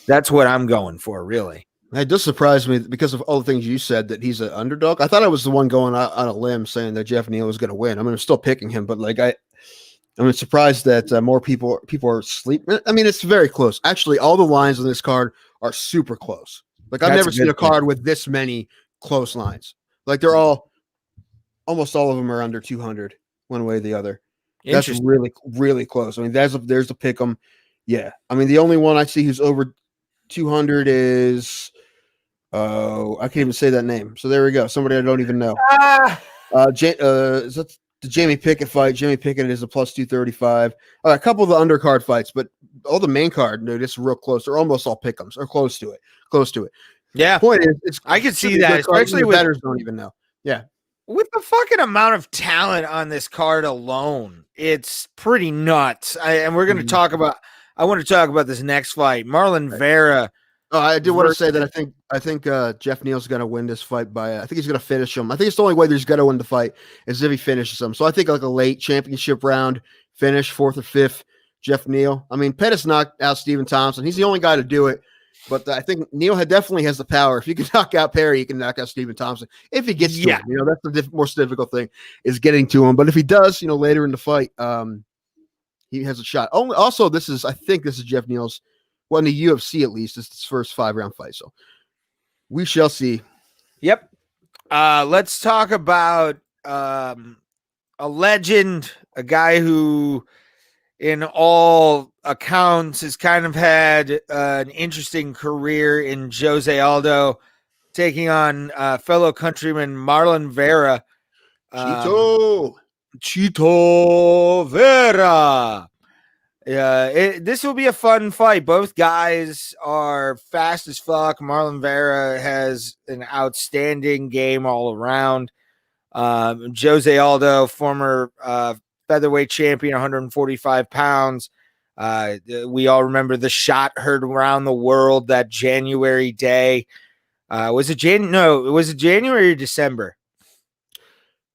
That's what I'm going for, really. It does surprise me because of all the things you said that he's an underdog. I thought I was the one going out on a limb saying that Jeff Neal was going to win. I mean, I'm still picking him, but like I'm surprised that more people are sleeping. I mean, it's very close. Actually, all the lines on this card are super close. Like, I've never seen a card with this many close lines. Like, they're almost all of them are under 200 one way or the other. That's really, really close. I mean, there's the pick 'em. Yeah. I mean, the only one I see who's over 200 is I can't even say that name. So there we go. Somebody I don't even know. Is that the Jamie Pickett fight? Jamie Pickett is a plus 235. A couple of the undercard fights, but all the main card, dude, it's real close. They're almost all pick'ems or close to it. Yeah. Point is, I could see that, especially with bettors don't even know. Yeah. With the fucking amount of talent on this card alone, it's pretty nuts. And we're going to talk about. I want to talk about this next fight, Marlon Vera. Oh, I do want to say that I think Jeff Neal's going to win this fight by. I think he's going to finish him. I think it's the only way he's going to win the fight is if he finishes him. So I think like a late championship round finish, 4th or 5th, Jeff Neal. I mean, Pettis knocked out Stephen Thompson. He's the only guy to do it. But I think Neal definitely has the power. If you can knock out Perry, you can knock out Stephen Thompson. If he gets to him, that's the most difficult thing is getting to him. But if he does, later in the fight, he has a shot. Also, I think this is Jeff Neal's. Well, in the UFC at least, it's his first 5-round fight. So we shall see. Yep. Let's talk about a legend, a guy who, in all accounts, has kind of had an interesting career in Jose Aldo, taking on fellow countryman Marlon Vera. Chito Vera. This will be a fun fight. Both guys are fast as fuck. Marlon Vera has an outstanding game all around. Jose Aldo, former featherweight champion, 145 pounds. We all remember the shot heard around the world that January day. Was it January or December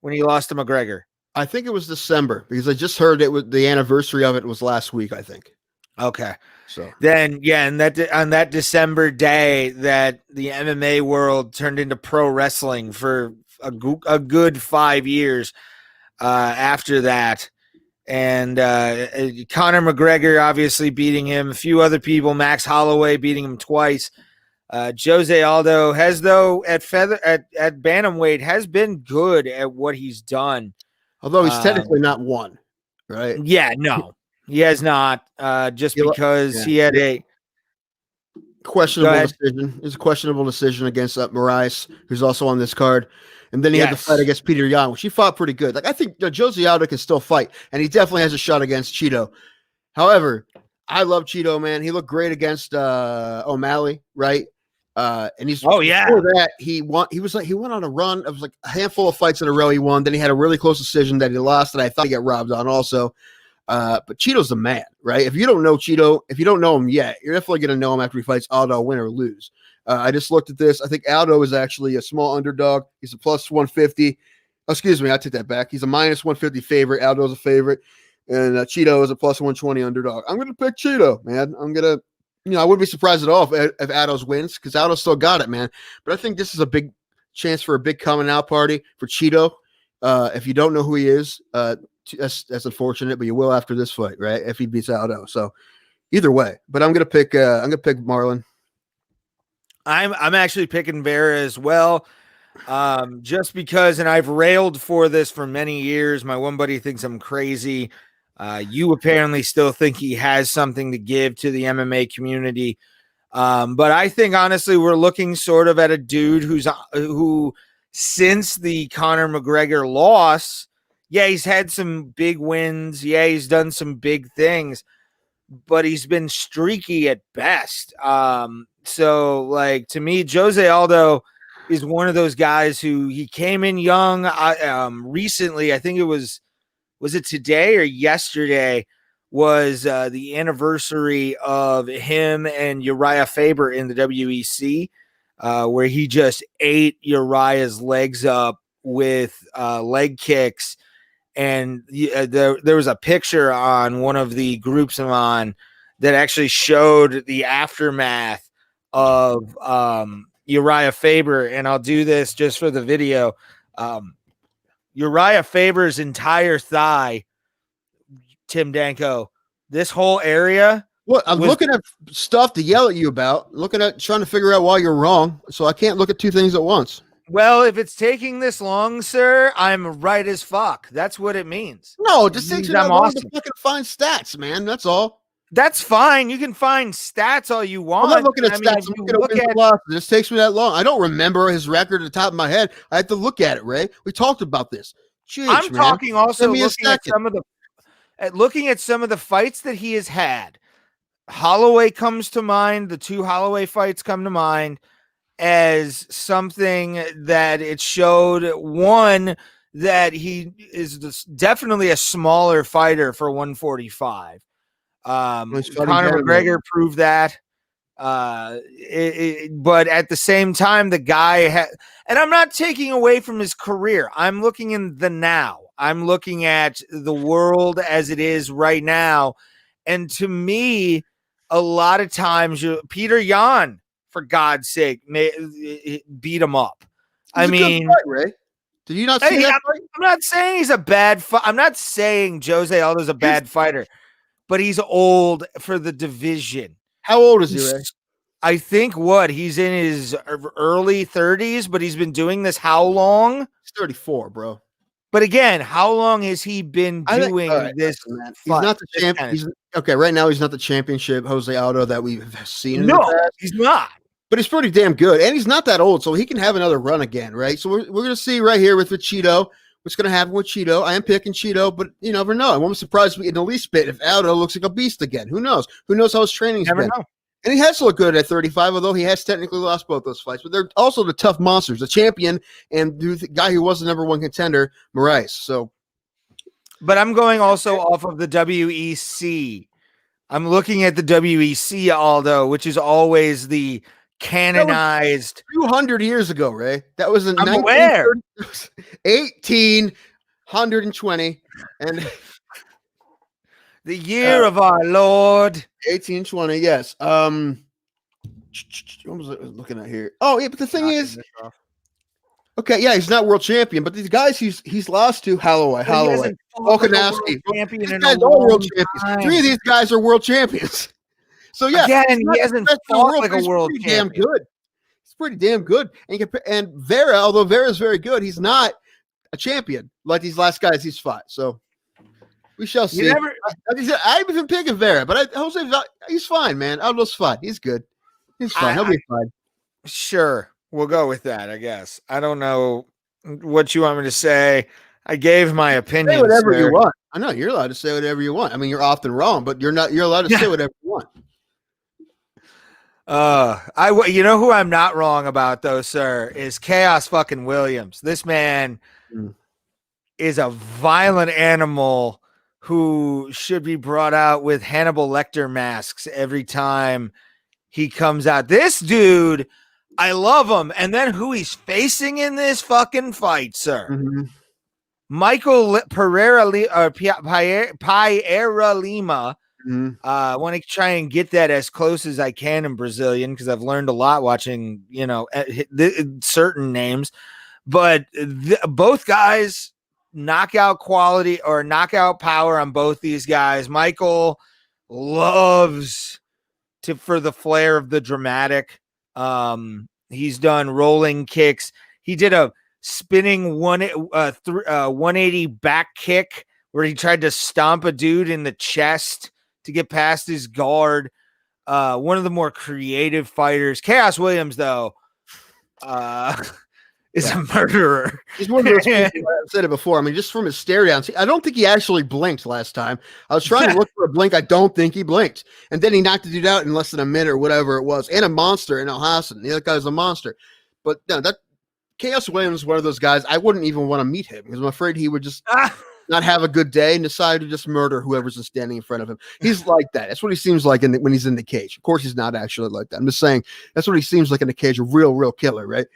when he lost to McGregor? I think it was December because I just heard it was the anniversary of it was last week, I think. Okay. So then, and that on that December day that the MMA world turned into pro wrestling for a good 5 years after that. And Conor McGregor obviously beating him, a few other people, Max Holloway beating him twice. Jose Aldo has, though, at bantamweight has been good at what he's done. Although he's technically not won, right? Yeah, no, he has not. Just because he had a questionable decision. It was a questionable decision against Moraes, who's also on this card. And then he had the fight against Peter Yan, which he fought pretty good. Like, I think Jose Aldo can still fight, and he definitely has a shot against Chito. However, I love Chito, man. He looked great against O'Malley, right? And he's before that he went on a run of like a handful of fights in a row he won. Then he had a really close decision that he lost that I thought he got robbed on also. But Chito's the man, right? If you don't know Chito, if you don't know him yet, you're definitely going to know him after he fights Aldo, win or lose. I just looked at this. I think Aldo is actually a small underdog. He's a plus 150. Excuse me, I took that back. He's a minus 150 favorite. Aldo's a favorite. And Cheeto is a plus 120 underdog. I'm going to pick Cheeto, man. I wouldn't be surprised at all if Ados wins because Ados still got it, man. But I think this is a big chance for a big coming out party for Cheeto. If you don't know who he is, that's unfortunate, but you will after this fight, right? If he beats Aldo. So either way, but I'm going to pick Marlon. I'm actually picking Vera as well. Just because, and I've railed for this for many years. My one buddy thinks I'm crazy. You apparently still think he has something to give to the MMA community. But I think honestly, we're looking sort of at a dude who since the Conor McGregor loss, yeah, he's had some big wins. Yeah, he's done some big things, but he's been streaky at best. So like to me, Jose Aldo is one of those guys who he came in young. Recently, I think was it today or yesterday was the anniversary of him and Uriah Faber in the WEC, where he just ate Uriah's legs up with leg kicks. And there was a picture on one of the groups I'm on that actually showed the aftermath of Uriah Faber. And I'll do this just for the video. Uriah Faber's entire thigh, Tim Danko, this whole area. What I'm looking at stuff to yell at you about, trying to figure out why you're wrong. So I can't look at two things at once. Well, if it's taking this long, sir, I'm right as fuck. That's what it means. No, it just takes you that long to fucking find stats, man. That's all. That's fine. You can find stats all you want. I'm not looking at stats. This takes me that long. I don't remember his record at the top of my head. I have to look at it, Ray. We talked about this. Jeez, I'm talking also looking at some of the fights that he has had. Holloway comes to mind. The two Holloway fights come to mind as something that it showed. One, that he is definitely a smaller fighter for 145. Conor McGregor proved that. But at the same time, the guy and I'm not taking away from his career. I'm looking in the now. I'm looking at the world as it is right now. And to me, a lot of times, Peter Yan, for God's sake, beat him up. I mean, fight, Ray. Did you not see that fight? I'm not saying he's a bad I'm not saying Jose Aldo's a bad fighter, but he's old for the division. How old is he, Ray? I think he's in his early 30s, but he's been doing this how long? He's 34, bro. But again, how long has he been doing this? He's not the champion. Okay, right now he's not the championship Jose Aldo that we've seen. No, he's not. But he's pretty damn good, and he's not that old, so he can have another run again, right? So we're going to see right here with Cheeto what's going to happen with Cheeto. I am picking Cheeto, but you never know. I won't be surprised in the least bit if Aldo looks like a beast again. Who knows? Who knows how his training's been? Never know. And he has looked good at 35, although he has technically lost both those fights. But they're also the tough monsters, the champion and the guy who was the number one contender, Moraes. So, but I'm going also off of the WEC. I'm looking at the WEC, Aldo, which is always the canonized 200 years ago, Ray. That was in 1820 and the year of our Lord 1820. Yes. What was I looking at here? Oh, yeah, but the thing is, okay, yeah, he's not world champion, but these guys he's lost to Holloway, Volkanovski. These guys are world champions. 3 of these guys are world champions. So yeah, again, he hasn't fought like a world champion. Damn good. He's pretty damn good. And Vera, although Vera's very good, he's not a champion like these last guys he's fought. So we shall see. I haven't been picking Vera, but he's fine, man. Aldo's fine. He's good. He's fine. He'll be fine. Sure, we'll go with that. I guess. I don't know what you want me to say. I gave my opinion. Say whatever you want. I know you're allowed to say whatever you want. I mean, you're often wrong, but you're not. You're allowed to say whatever you want. You know who I'm not wrong about though, sir, is Chaos fucking Williams. This man is a violent animal who should be brought out with Hannibal Lecter masks every time he comes out. This dude, I love him. And then who he's facing in this fucking fight, sir. Michael Pereira Pereira Lima. Mhm. I want to try and get that as close as I can in Brazilian because I've learned a lot watching, certain names. But both guys, knockout quality or knockout power on both these guys. Michael loves for the flair of the dramatic. He's done rolling kicks. He did a spinning 180 back kick where he tried to stomp a dude in the chest to get past his guard. One of the more creative fighters. Chaos Williams, though, is a murderer. He's one of those people, I've said it before. I mean, just from his stare down, I don't think he actually blinked last time. I was trying to look for a blink. I don't think he blinked. And then he knocked the dude out in less than a minute or whatever it was. And a monster in El Hassan. The other guy's a monster. But no, that Chaos Williams is one of those guys I wouldn't even want to meet him because I'm afraid he would just not have a good day and decide to just murder whoever's standing in front of him. He's like that. That's what he seems like when he's in the cage. Of course, he's not actually like that. I'm just saying that's what he seems like in the cage. A real killer, right?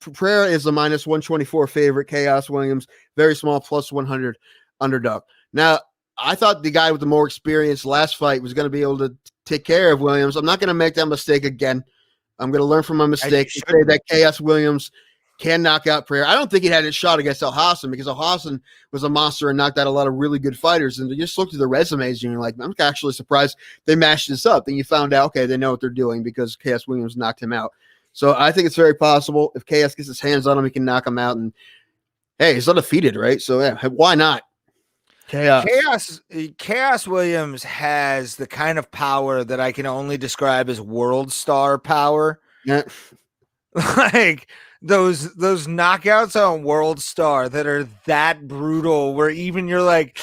Pereira is a minus 124 favorite. Chaos Williams, very small, plus 100 underdog. Now, I thought the guy with the more experience last fight was going to be able to take care of Williams. I'm not going to make that mistake again. I'm going to learn from my mistake and say that Chaos Williams can knock out Pereira. I don't think he had a shot against El Hassan because El Hassan was a monster and knocked out a lot of really good fighters. And you just look through the resumes and you're like, I'm actually surprised they mashed this up. Then you found out, okay, they know what they're doing because Chaos Williams knocked him out. So I think it's very possible if Chaos gets his hands on him, he can knock him out. And hey, he's undefeated, right? So yeah, why not? Chaos Williams has the kind of power that I can only describe as world star power. Yeah. Like those knockouts on World Star that are that brutal where even you're like,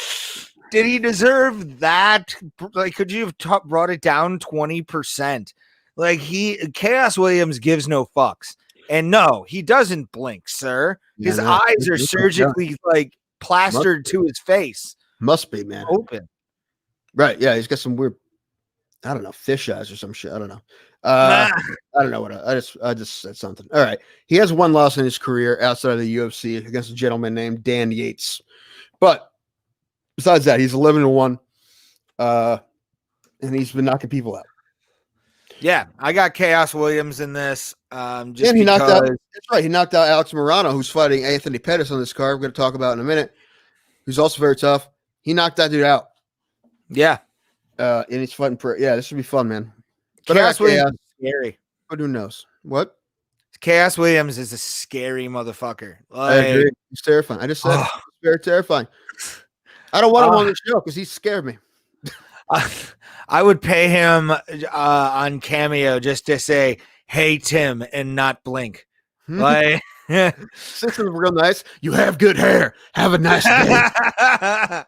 did he deserve that? Like, could you have brought it down 20%? Like Chaos Williams gives no fucks. And no, he doesn't blink, sir. His eyes are surgically like plastered to his face. Must be, man. Open. Right. Yeah. He's got some weird, I don't know, fish eyes or some shit. I don't know. I don't know what I just said something. All right. He has one loss in his career outside of the UFC against a gentleman named Dan Yates. But besides that, he's 11-1. And he's been knocking people out. Yeah, I got Chaos Williams in this. Knocked out. That's right. He knocked out Alex Morano, who's fighting Anthony Pettis on this card. We're going to talk about in a minute. Who's also very tough. He knocked that dude out. Yeah. And he's fighting for. Yeah, this should be fun, man. But Chaos Williams is scary. But who knows? What? Chaos Williams is a scary motherfucker. Like, I agree. He's terrifying. I just said it's very terrifying. I don't want him on the show because he scared me. I would pay him on Cameo just to say, "Hey Tim," and not blink. Like, since we're real nice, you have good hair. Have a nice day.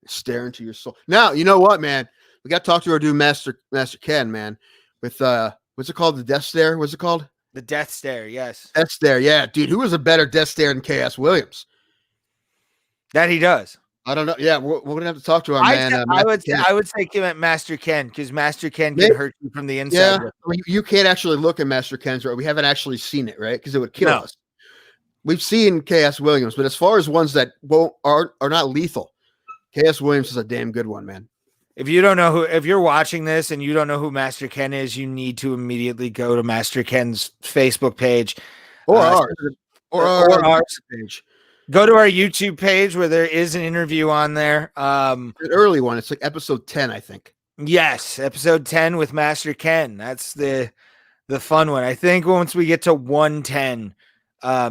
Stare into your soul. Now, you know what, man? We got to talk to our dude, Master Ken, man. With what's it called? The Death Stare. What's it called? The Death Stare. Yes. Death Stare. Yeah, dude. Who was a better Death Stare than Chaos Williams? That he does. I don't know. Yeah, we're gonna have to talk to our man. I would say Master Ken because Master Ken can hurt you from the inside. Yeah, you can't actually look at Master Ken's. Right? We haven't actually seen it, right? Because it would kill us. We've seen Chaos Williams, but as far as ones that are not lethal, Chaos Williams is a damn good one, man. If you don't know if you're watching this and you don't know who Master Ken is, you need to immediately go to Master Ken's Facebook page or ours page. Go to our YouTube page where there is an interview on there. An early one. It's like episode 10, I think. Yes, episode 10 with Master Ken. That's the fun one. I think once we get to 110,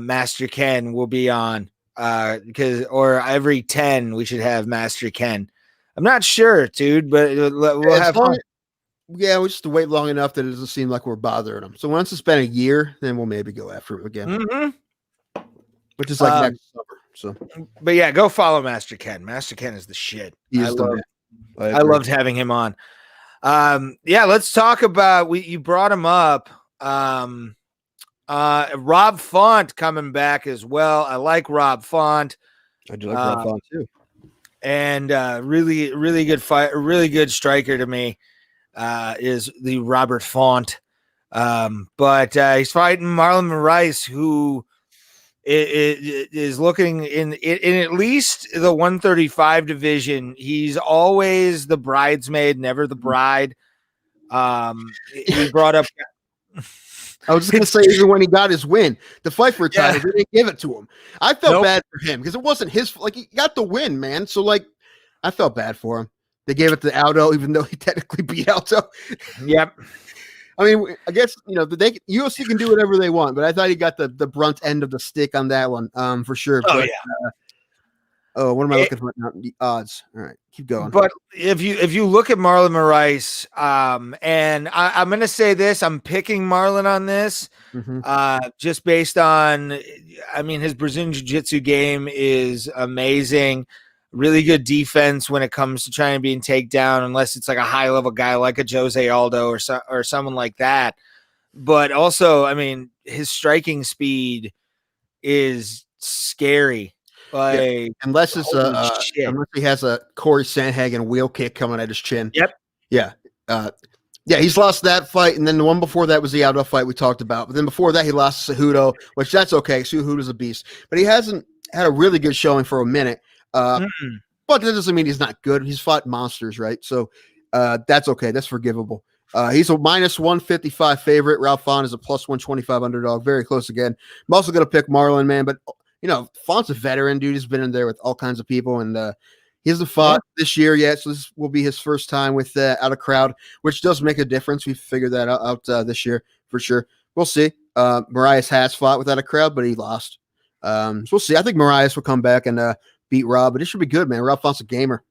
Master Ken will be on. Or every 10 we should have Master Ken. I'm not sure, dude, but we'll have fun. Yeah, we just wait long enough that it doesn't seem like we're bothering him. So once it's been a year, then we'll maybe go after it again. Mm-hmm. Which is like next summer. So, but yeah, go follow Master Ken. Master Ken is the shit. I loved having him on. Yeah, let's talk about. You brought him up. Rob Font coming back as well. I like Rob Font. I do like Rob Font too. And really good fight, a really good striker to me is the Robert Font. But he's fighting Marlon Moraes, who it is looking in at least the 135 division. He's always the bridesmaid, never the bride. He brought up. I was just gonna say, even when he got his win, the fight for a title, they didn't give it to him. I felt bad for him because it wasn't his. Like, he got the win, man. So like, I felt bad for him. They gave it to Aldo, even though he technically beat Aldo. Yep. I mean, I guess UFC can do whatever they want, but I thought he got the brunt end of the stick on that one, for sure. Oh but, what am I looking for now? The odds. All right, keep going. But if you look at Marlon Moraes, and I'm going to say this, I'm picking Marlon on this, just based on, I mean, his Brazilian Jiu-Jitsu game is amazing. Really good defense when it comes to trying to be in takedown, unless it's like a high level guy like a Jose Aldo or someone like that. But also, I mean, his striking speed is scary. Like, unless he has a Corey Sandhagen wheel kick coming at his chin. Yep. Yeah. He's lost that fight, and then the one before that was the Aldo fight we talked about. But then before that, he lost to Cejudo, which that's okay. Cejudo's a beast, but he hasn't had a really good showing for a minute. But that doesn't mean he's not good. He's fought monsters, right? So that's okay. That's forgivable. He's a minus 155 favorite. Ralph Fon is a plus 125 underdog. Very close again. I'm also going to pick Marlon, man, but Fon's a veteran, dude. He's been in there with all kinds of people, and he hasn't fought this year yet, so this will be his first time with out of crowd, which does make a difference. We figured that out this year for sure. We'll see. Moraes has fought without a crowd, but he lost. So we'll see. I think Moraes will come back and beat Rob, but it should be good, man. Rob Fon's a gamer.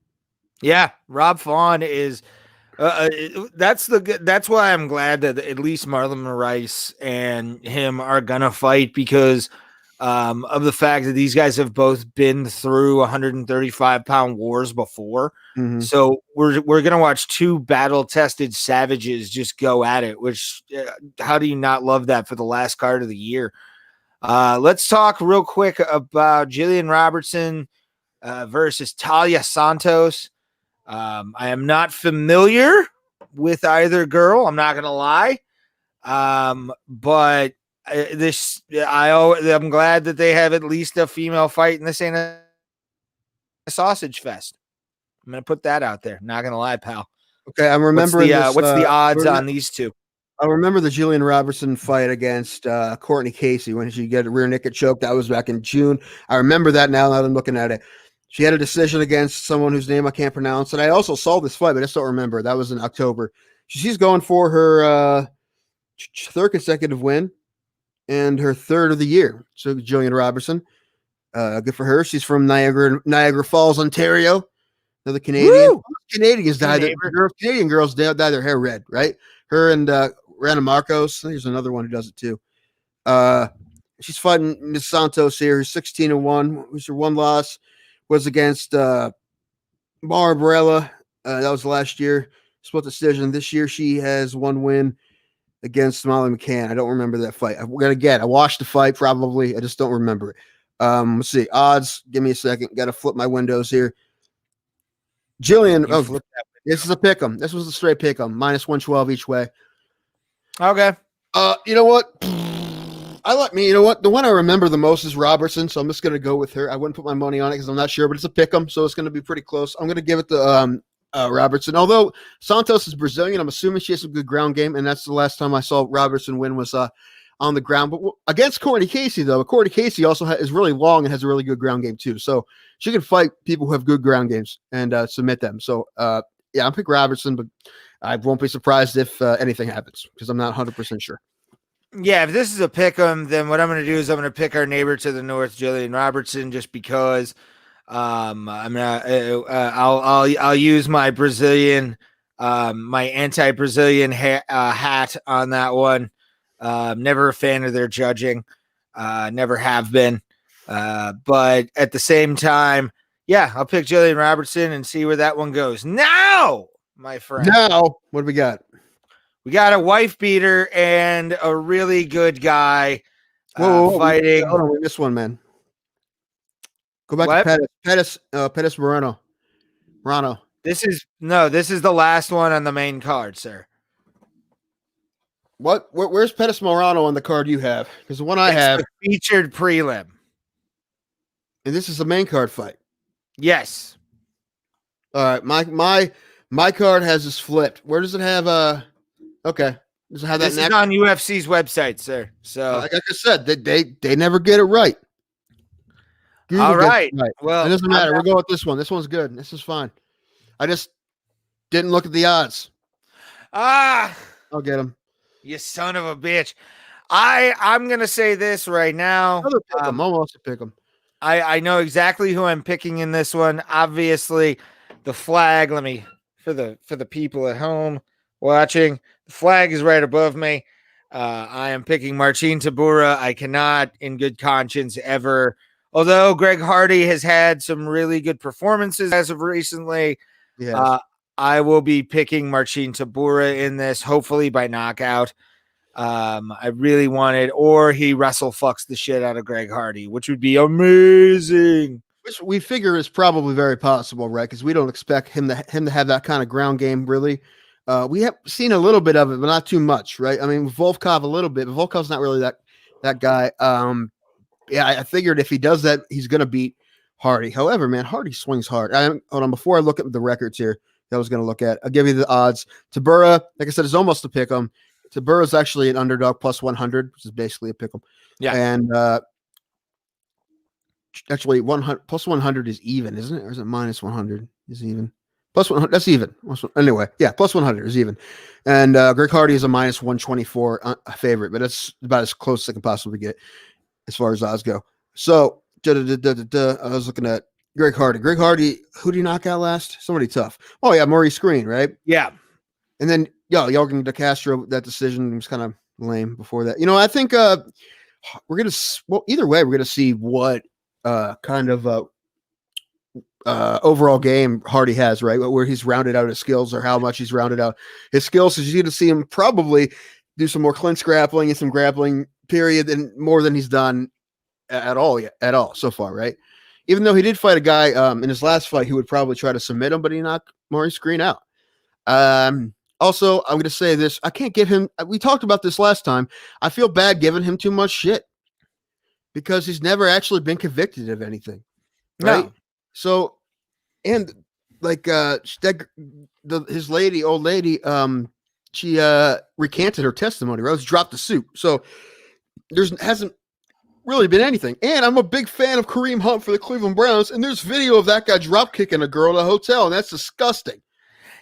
Yeah, Rob Fon is. That's why I'm glad that at least Marlon Moraes and him are gonna fight, because of the fact that these guys have both been through 135-pound wars before. So we're gonna watch two battle-tested savages just go at it, which how do you not love that for the last card of the year? Let's talk real quick about Jillian Robertson versus Talia Santos. I am not familiar with either girl, I'm not gonna lie, but I'm glad that they have at least a female fight, and this ain't a sausage fest. I'm gonna put that out there. Not gonna lie, pal. Okay, I'm remembering what's the odds on these two? I remember the Jillian Robertson fight against Courtney Casey when she got a rear naked choke. That was back in June. I remember that now that I'm looking at it. She had a decision against someone whose name I can't pronounce, and I also saw this fight, but I just don't remember. That was in October. She's going for her third consecutive win and her third of the year. So Jillian Robertson, good for her. She's from Niagara Falls, Ontario. Another Canadian. Canadian girls dye their hair red, right? Her and Rana Marcos. There's another one who does it too. She's fighting Miss Santos here, who's 16-1. Who's her one loss was against Mara Barella. That was last year. Split decision. This year she has one win against Molly McCann. I don't remember that fight. I watched the fight probably. I just don't remember it. Let's see. Odds. Give me a second. Got to flip my windows here. Jillian. This is a pick 'em. This was a straight pick 'em. Minus 112 each way. Okay. You know what? You know what? The one I remember the most is Robertson, so I'm just gonna go with her. I wouldn't put my money on it because I'm not sure, but it's a pick 'em, so it's gonna be pretty close. I'm gonna give it to Robertson. Although Santos is Brazilian, I'm assuming she has a good ground game, and that's the last time I saw Robertson win was on the ground. But against Courtney Casey, though, Courtney Casey also is really long and has a really good ground game too. So she can fight people who have good ground games and submit them. So yeah, I'll pick Robertson, but I won't be surprised if anything happens because I'm not 100% sure. Yeah, if this is a pick 'em, then what I'm going to do is I'm going to pick our neighbor to the north, Jillian Robertson, just because I'll use my Brazilian, my anti-Brazilian hat on that one. Never a fan of their judging, never have been. But at the same time, yeah, I'll pick Jillian Robertson and see where that one goes. Now, my friend. Now, what do we got? We got a wife beater and a really good guy fighting. Hold on, we missed one, man. Go back to Pettis Moreno. This is the last one on the main card, sir. What? Where's Pettis Morano on the card you have? Because the one I have the featured prelim. And this is a main card fight. Yes. All right, my card has this flipped. Where does it have? Okay, does it have that This next? is on UFC's website, sir. So, Like I said, they never get it right. Google all gets right. it right. Well, It doesn't matter. We'll go with this one. This one's good. This is fine. I just didn't look at the odds. I'll get him. You son of a bitch. I'm gonna say this right now. Another pick 'em. Almost a pick 'em. I know exactly who I'm picking in this one. Obviously, the flag. Let me for the people at home watching. The flag is right above me. I am picking Marcin Tybura. I cannot, in good conscience, ever. Although Greg Hardy has had some really good performances as of recently, I will be picking Marcin Tybura in this, hopefully by knockout. I really wanted, or he wrestle fucks the shit out of Greg Hardy, which would be amazing. Which we figure is probably very possible, right? Because we don't expect him to have that kind of ground game, really. We have seen a little bit of it, but not too much, right? I mean, Volkov a little bit, but Volkov's not really that guy. Yeah, I figured if he does that, he's going to beat Hardy. However, man, Hardy swings hard. Hold on, before I look at the records here, that I was going to look at, I'll give you the odds. Tybura, like I said, is almost a pick 'em. Tybura is actually an underdog plus 100, which is basically a pick 'em. Yeah, and actually 100 plus 100 is even, isn't it? Or is it minus 100 is even? Plus 100, that's even. Anyway, yeah, plus 100 is even. And Greg Hardy is a minus 124 favorite, but that's about as close as I can possibly get as far as odds go. So I was looking at Greg Hardy. Greg Hardy, who did he knock out last? Somebody tough. Oh yeah, Maurice Green, right? yeah. And then Jorgen De Castro, that decision was kind of lame before that. I think we're gonna either way, we're gonna see what kind of overall game Hardy has, right? Where he's rounded out his skills or how much he's rounded out his skills. So you're going to see him probably do some more clinch grappling and some grappling period and more than he's done at all so far, right? Even though he did fight a guy in his last fight who would probably try to submit him, but he knocked Maurice Green out. Also, I'm going to say this. I can't give him, we talked about this last time. I feel bad giving him too much shit because he's never actually been convicted of anything. Right. No. So, and like his old lady, she recanted her testimony, right? Dropped the suit. So hasn't really been anything. And I'm a big fan of Kareem Hunt for the Cleveland Browns, and there's video of that guy drop kicking a girl at a hotel, and that's disgusting.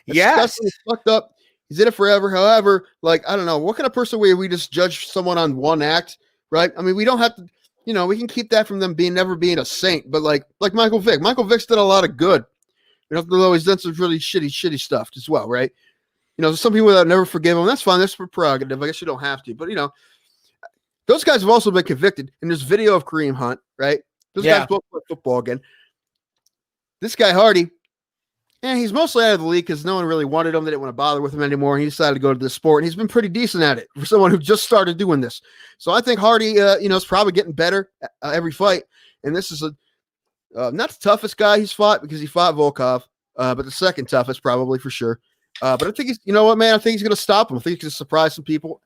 Disgusting, fucked up. He's in it forever. However, like, I don't know, what kind of person we just judge someone on one act, right? I mean, we don't have to. We can keep that from them never being a saint, but like Michael Vick. Michael Vick's done a lot of good. Although he's done some really shitty stuff as well, right? Some people that never forgive him. That's fine. That's for prerogative. I guess you don't have to. But those guys have also been convicted. And there's video of Kareem Hunt, right? Those guys both play football again. This guy Hardy, he's mostly out of the league because no one really wanted him. They didn't want to bother with him anymore. And he decided to go to the sport. And he's been pretty decent at it for someone who just started doing this. So I think Hardy, is probably getting better every fight. And this is not the toughest guy he's fought because he fought Volkov, but the second toughest probably for sure. But I think he's, I think he's going to stop him. I think he's going to surprise some people.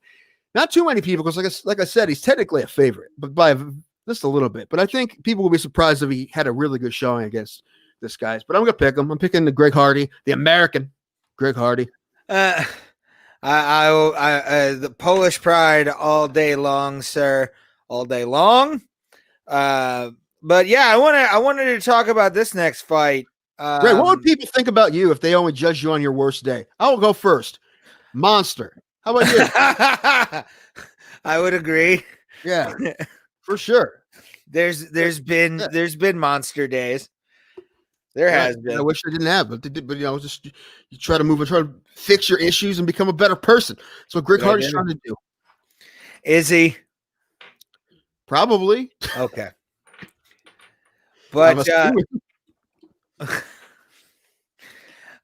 Not too many people because, like I said, he's technically a favorite, but by just a little bit. But I think people will be surprised if he had a really good showing against this guy's. But I'm going to pick him. I'm picking the Greg Hardy, the American Greg Hardy. I the Polish pride all day long, sir, all day long. But yeah, I wanted to talk about this next fight. Greg, what would people think about you if they only judged you on your worst day? I will go first. Monster. How about you? I would agree. Yeah, for sure. There's been monster days. There has been. I wish I didn't have, but just you try to fix your issues and become a better person. That's what Greg Hardy's trying to do. Is he? Probably. Okay. But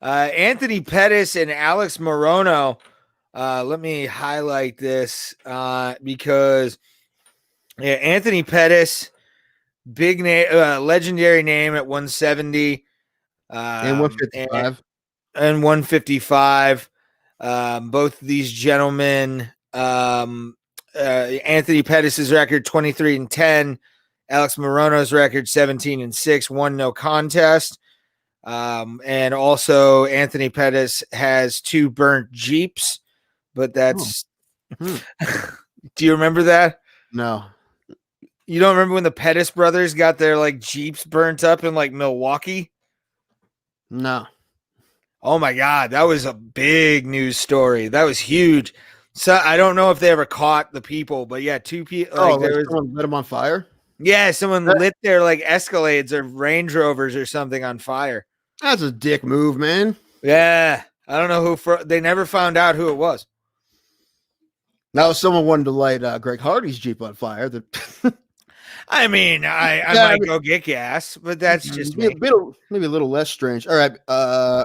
Anthony Pettis and Alex Morono. Let me highlight this because Anthony Pettis, big name, legendary name at 170 and 155 and 155. Both these gentlemen, Anthony Pettis' record 23-10 Alex Morono's record 17-6, 1 no contest. And also Anthony Pettis has 2 burnt Jeeps, but that's do you remember that? No. You don't remember when the Pettis brothers got their like Jeeps burnt up in like Milwaukee? No. Oh my God, that was a big news story. That was huge. So I don't know if they ever caught the people, but yeah, 2 people. Like, there was someone lit them on fire. Yeah, someone lit their like Escalades or Range Rovers or something on fire. That's a dick move, man. Yeah, I don't know who. They never found out who it was. Now, someone wanted to light Greg Hardy's Jeep on fire. I mean, I might go get gas, but that's just me. Maybe a little less strange. All right,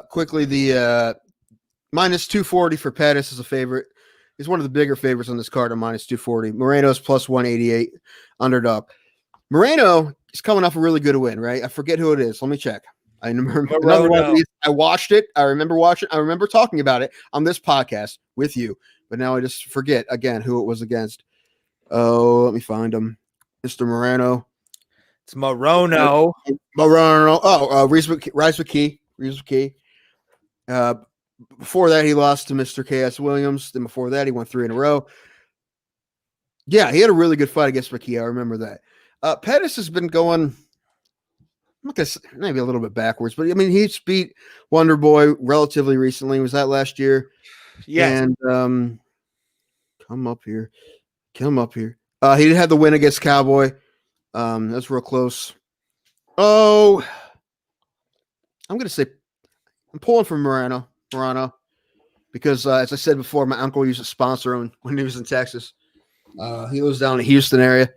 quickly, the minus 240 for Pettis is a favorite. He's one of the bigger favorites on this card at minus 240. Moreno's plus 188 underdog. Moreno is coming off a really good win, right? I forget who it is. Let me check. I remember another one of these. I watched it. I remember watching. I remember talking about it on this podcast with you, but now I just forget again who it was against. Oh, let me find him. Mr. Moreno. It's Morono. Morono. Oh, Rise with Key. Before that, he lost to Mr. K.S. Williams. Then before that, he won 3 in a row. Yeah, he had a really good fight against McKee. I remember that. Pettis has been going, I'm not gonna say, maybe a little bit backwards, but I mean, he's beat Wonder Boy relatively recently. Was that last year? Yeah. And come up here. He had the win against Cowboy. That's real close. Oh, I'm gonna say I'm pulling for Morano, because as I said before, my uncle used to sponsor him when he was in Texas. He lives down in the Houston area.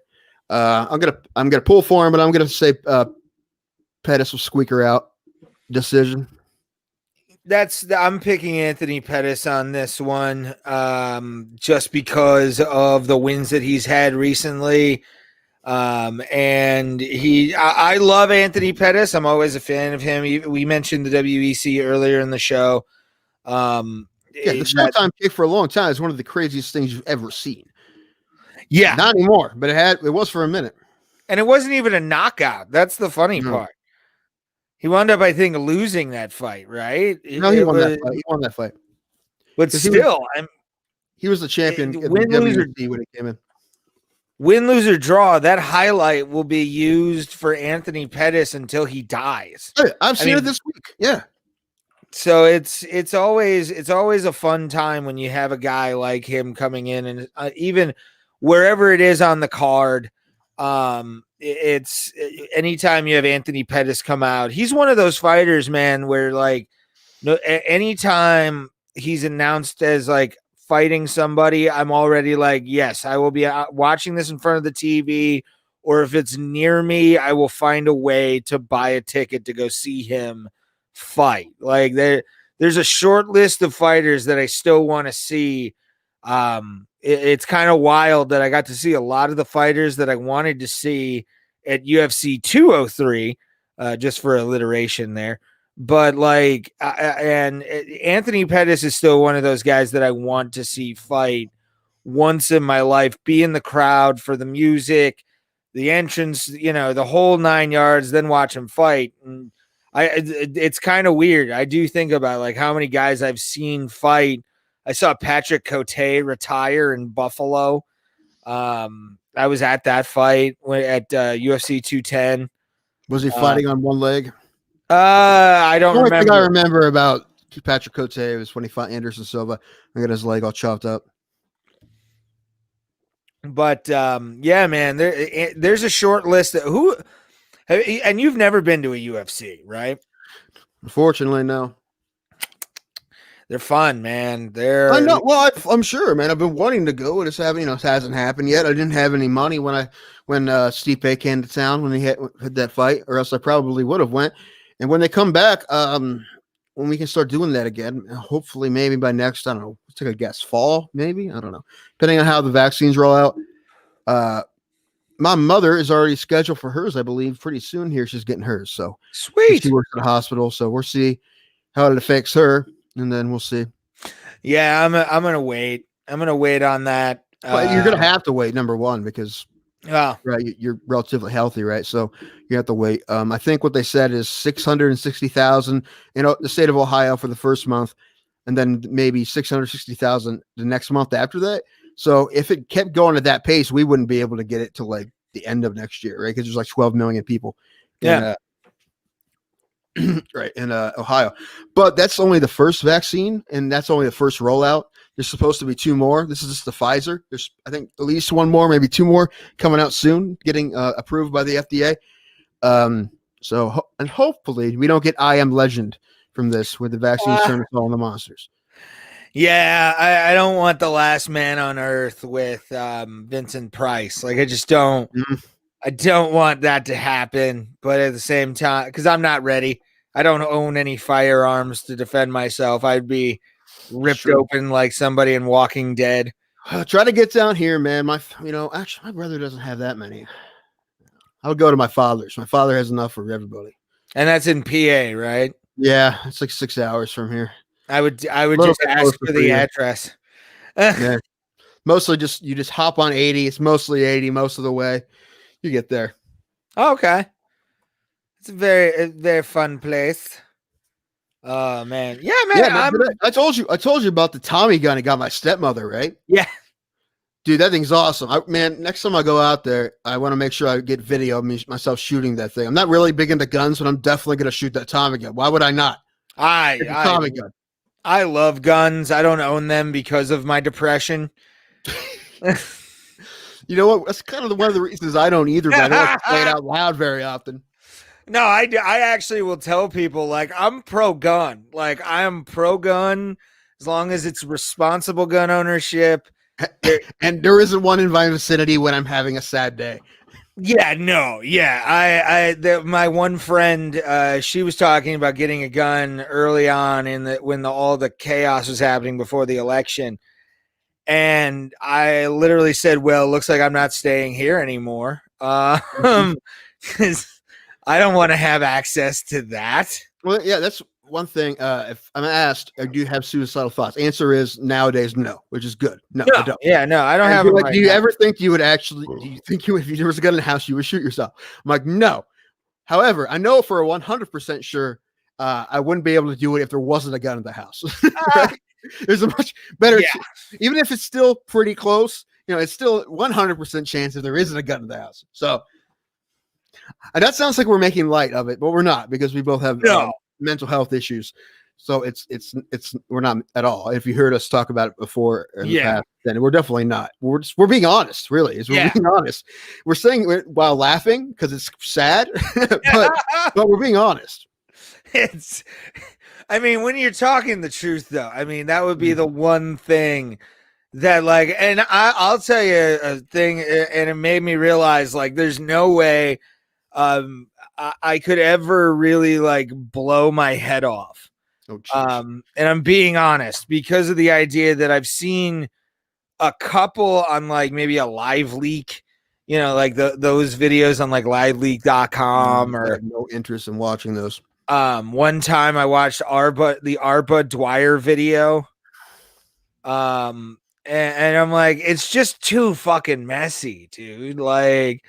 I'm gonna pull for him, but I'm gonna say Pettis will squeak her out. Decision. I'm picking Anthony Pettis on this one, just because of the wins that he's had recently. And I love Anthony Pettis. I'm always a fan of him. We mentioned the WEC earlier in the show. The Showtime kick for a long time is one of the craziest things you've ever seen. Yeah, not anymore, but it was for a minute, and it wasn't even a knockout. That's the funny part. He wound up, I think, losing that fight, right? No, he won that fight. But still, he was the champion of the WEC when it came in. Win, lose, or draw, that highlight will be used for Anthony Pettis until he dies. I've seen it this week. Yeah. So it's always a fun time when you have a guy like him coming in, and even wherever it is on the card, it's anytime you have Anthony Pettis come out, he's one of those fighters, man, where like anytime he's announced as like fighting somebody, I'm already like, yes, I will be watching this in front of the TV, or if it's near me, I will find a way to buy a ticket to go see him fight. Like there's a short list of fighters that I still want to see. It's kind of wild that I got to see a lot of the fighters that I wanted to see at UFC 203, just for alliteration there. But like, and Anthony Pettis is still one of those guys that I want to see fight once in my life, be in the crowd for the music, the entrance, the whole 9 yards, then watch him fight. And it's kind of weird. I do think about like how many guys I've seen fight. I saw Patrick Cote retire in Buffalo. I was at that fight at UFC 210. Was he fighting on one leg? I don't remember. The only thing I remember about Patrick Cote was when he fought Anderson Silva and got his leg all chopped up. But yeah, man, there's a short list of and you've never been to a UFC, right? Unfortunately, no. They're fun, man. I know. Well, I'm sure, man. I've been wanting to go. It hasn't happened yet. I didn't have any money when Stipe came to town when he had that fight, or else I probably would have went. And when they come back, when we can start doing that again, hopefully maybe by next, I don't know, let's take a guess, fall, maybe? I don't know. Depending on how the vaccines roll out. My mother is already scheduled for hers, I believe, pretty soon here. She's getting hers. So sweet. She works at a hospital, so we'll see how it affects her, and then we'll see. Yeah, I'm gonna wait. I'm gonna wait on that. But you're gonna have to wait, number one, because Oh, right? You're relatively healthy, right? So you have to wait. I think what they said is 660,000 in the state of Ohio for the first month, and then maybe 660,000 the next month after that. So if it kept going at that pace, we wouldn't be able to get it to like the end of next year, right? Because there's like 12 million people in yeah. right in Ohio. But that's only the first vaccine, and that's only the first rollout. There's supposed to be two more. This is just the Pfizer. There's, I think, at least one more, maybe two more coming out soon, getting approved by the FDA. And hopefully we don't get I Am Legend from this, where the vaccines turn us all into monsters. Yeah, I don't want the last man on earth with Vincent Price. Like, I just don't. I don't want that to happen. But at the same time, because I'm not ready. I don't own any firearms to defend myself. I'd be ripped open like somebody in Walking Dead. Try to get down here, man. Actually, my brother doesn't have that many. I would go to my father's. My father has enough for everybody. And that's in PA, right? Yeah, it's like 6 hours from here. I would just ask for the address. Yeah. Mostly you just hop on 80. It's mostly 80 most of the way. You get there. Okay. It's a very fun place. Oh man. Yeah, man. Yeah, man, I told you about the Tommy gun I got my stepmother, right? Yeah. Dude, that thing's awesome. Next time I go out there, I want to make sure I get video of myself shooting that thing. I'm not really big into guns, but I'm definitely going to shoot that Tommy gun. Why would I not? Tommy gun. I love guns. I don't own them because of my depression. You know what? That's kind of one of the reasons I don't either, but I don't say it out loud very often. No, I actually will tell people, like, I'm pro-gun. Like, I am pro-gun as long as it's responsible gun ownership. And there isn't one in my vicinity when I'm having a sad day. Yeah, no, yeah. My one friend, she was talking about getting a gun early on when all the chaos was happening before the election. And I literally said, well, it looks like I'm not staying here anymore. 'Cause I don't want to have access to that. Well, yeah, that's one thing. If I'm asked, do you have suicidal thoughts? Answer is nowadays no, which is good. No, I don't. Yeah, no, I don't have them. Like, do you ever think you would actually? Do you think if there was a gun in the house, you would shoot yourself? I'm like, no. However, I know for 100% sure, I wouldn't be able to do it if there wasn't a gun in the house. Right? There's a much better, even if it's still pretty close. It's still 100% chance if there isn't a gun in the house. So. And that sounds like we're making light of it, but we're not, because we both have mental health issues. So it's we're not at all. If you heard us talk about it before in the past, then we're definitely not. We're being honest, really. We're being honest. We're saying it while laughing because it's sad, but we're being honest. I mean, when you're talking the truth, though, I mean, that would be the one thing that, like, and I'll tell you a thing, and it made me realize, like, there's no way I could ever really, like, blow my head off. And I'm being honest, because of the idea that I've seen a couple on, like, maybe a live leak, like those videos on, like, liveleak.com. I have no interest in watching those. One time I watched the Arba Dwyer video. And I'm like, it's just too fucking messy, dude. Like,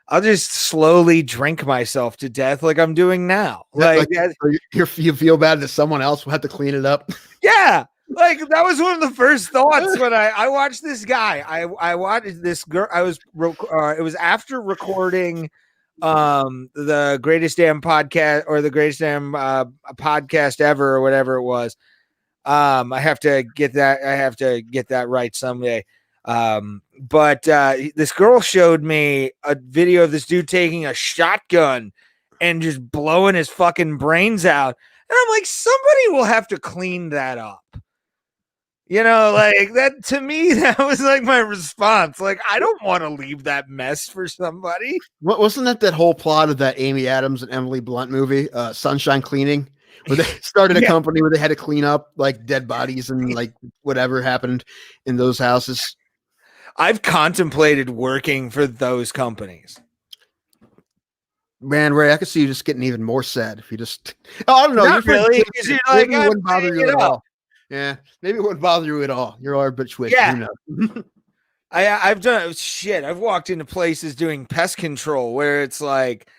I'll just slowly drink myself to death like I'm doing now. Like you feel bad that someone else will have to clean it up. Yeah. Like, that was one of the first thoughts when I watched this guy. I watched this girl. It was after recording the greatest damn podcast, or the greatest damn podcast ever, or whatever it was. I have to get that right someday. But this girl showed me a video of this dude taking a shotgun and just blowing his fucking brains out. And I'm like, somebody will have to clean that up. Like, that, to me, that was like my response. Like, I don't want to leave that mess for somebody. What wasn't that whole plot of that Amy Adams and Emily Blunt movie, Sunshine Cleaning? Where they started a company where they had to clean up, like, dead bodies and, like, whatever happened in those houses. I've contemplated working for those companies. Man, Ray, I could see you just getting even more sad if you just. Oh, I don't know. Not really, because you're like, it wouldn't bother you at all. Yeah, maybe it wouldn't bother you at all. You're a bitch twitch. Yeah. I've done shit. I've walked into places doing pest control where it's like,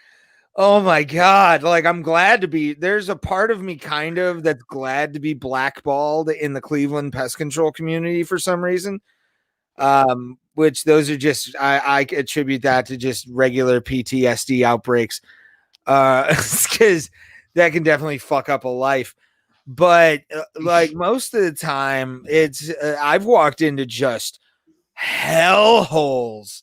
oh my God. Like, I'm glad to be, there's a part of me kind of that's glad to be blackballed in the Cleveland pest control community for some reason. Which those are just, I attribute that to just regular PTSD outbreaks. Because that can definitely fuck up a life. But like most of the time, it's, I've walked into just hell holes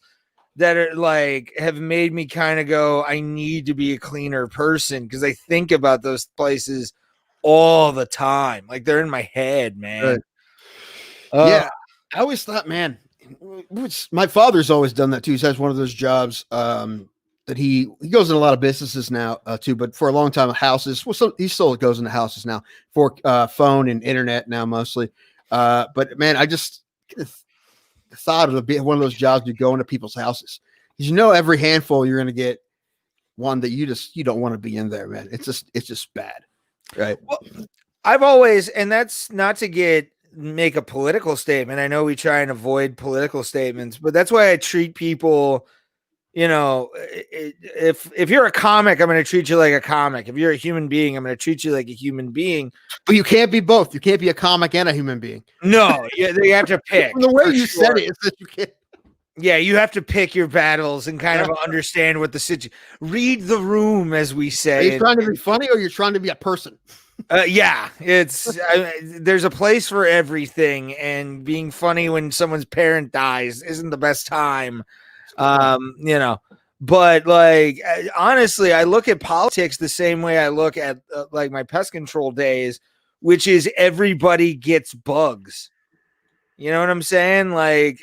that are like have made me kind of go, I need to be a cleaner person because I think about those places all the time. Like they're in my head, man. Right. Yeah, I always thought, man, my father's always done that too. He has one of those jobs that he goes in a lot of businesses now too, but for a long time, houses. Well, so he still goes into houses now for phone and internet now mostly. But man, I just thought of one of those jobs you go into people's houses because you know every handful you're going to get one that you don't want to be in there, man. It's just bad, right? Well, I've always, and that's not to make a political statement. I know we try and avoid political statements, but that's why I treat people, you know, if you're a comic, I'm going to treat you like a comic. If you're a human being, I'm going to treat you like a human being. But you can't be both. You can't be a comic and a human being. No, you have to pick. The way you said it is that you can't. Yeah, you have to pick your battles and kind of understand what the situation. Read the room, as we say. Are you trying to be funny or you're trying to be a person? Yeah, there's a place for everything, and being funny when someone's parent dies isn't the best time. You know, but like honestly, I look at politics the same way I look at like my pest control days, which is everybody gets bugs. You know what I'm saying? Like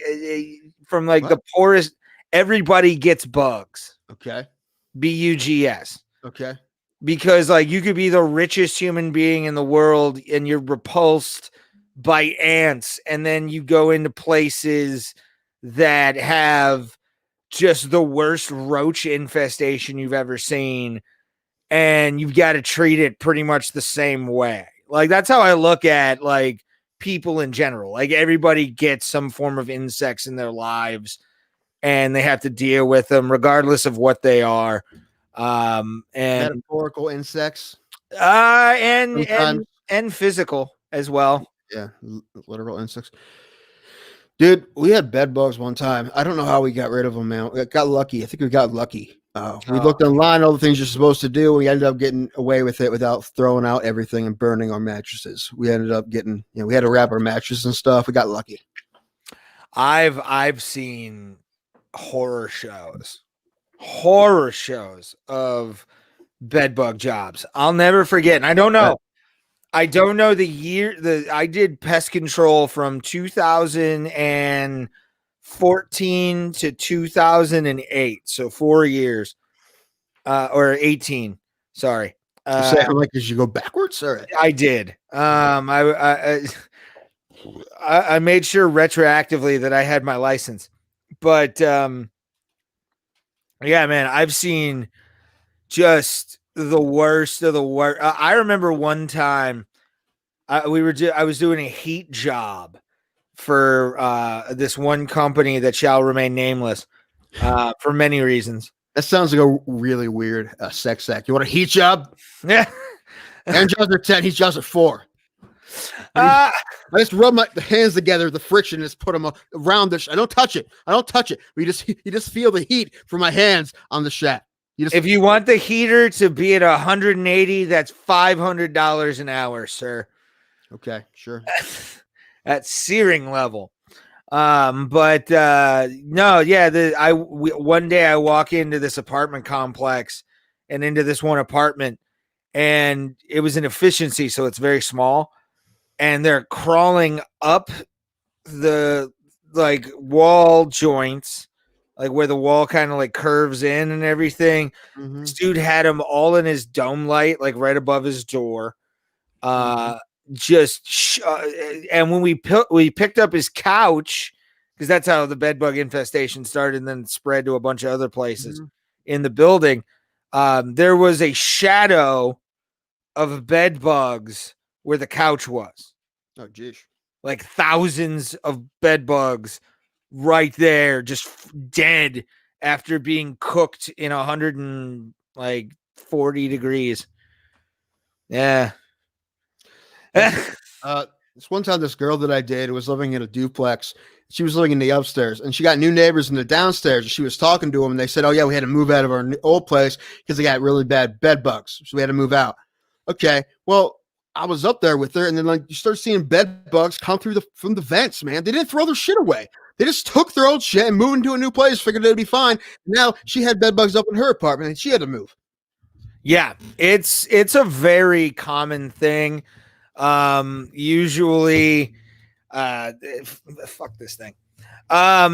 from like the poorest, everybody gets bugs. Okay. BUGS. Okay. Because like you could be the richest human being in the world and you're repulsed by ants, and then you go into places that have just the worst roach infestation you've ever seen, and you've got to treat it pretty much the same way. Like that's how I look at like people in general. Like everybody gets some form of insects in their lives and they have to deal with them regardless of what they are. And metaphorical insects, and physical as well. Yeah, literal insects. Dude, we had bed bugs one time. I don't know how we got rid of them, man. We got lucky. I think we got lucky. We looked online, all the things you're supposed to do. We ended up getting away with it without throwing out everything and burning our mattresses. We ended up getting, we had to wrap our mattresses and stuff. We got lucky. I've seen horror shows of bed bug jobs. I'll never forget. And I don't know the year I did pest control from 2014 to 2008. So 4 years, or 18. Sorry. Like, did you go backwards? Or? I did. I made sure retroactively that I had my license, but, yeah, man, I've seen just the worst of the worst. I remember one time I was doing a heat job for this one company that shall remain nameless for many reasons. That sounds like a really weird sex act. You want a heat job? Yeah. And jobs are 10, heat jobs are 4. I just rub the hands together, the friction, just put them around I don't touch it. But you just feel the heat from my hands on the shaft. If you want the heater to be at 180, that's $500 an hour, sir. Okay, sure. At searing level. But no, yeah. One day I walk into this apartment complex and into this one apartment, and it was an efficiency, so it's very small. And they're crawling up the like wall joints, like where the wall kind of like curves in and everything. Mm-hmm. This dude had them all in his dome light, like right above his door. And when we picked up his couch, because that's how the bed bug infestation started and then spread to a bunch of other places in the building. There was a shadow of bed bugs where the couch was. Oh, geez. Like thousands of bed bugs right there, just dead after being cooked in 140 degrees. Yeah. This one time, this girl that I dated was living in a duplex. She was living in the upstairs, and she got new neighbors in the downstairs. And she was talking to them, and they said, "Oh yeah, we had to move out of our old place because they got really bad bed bugs, so we had to move out." Okay, well, I was up there with her, and then like you start seeing bed bugs come through from the vents. Man, they didn't throw their shit away. They just took their old shit and moved into a new place, figured it'd be fine. Now she had bed bugs up in her apartment, and she had to move. Yeah, it's a very common thing. Usually, fuck this thing. You I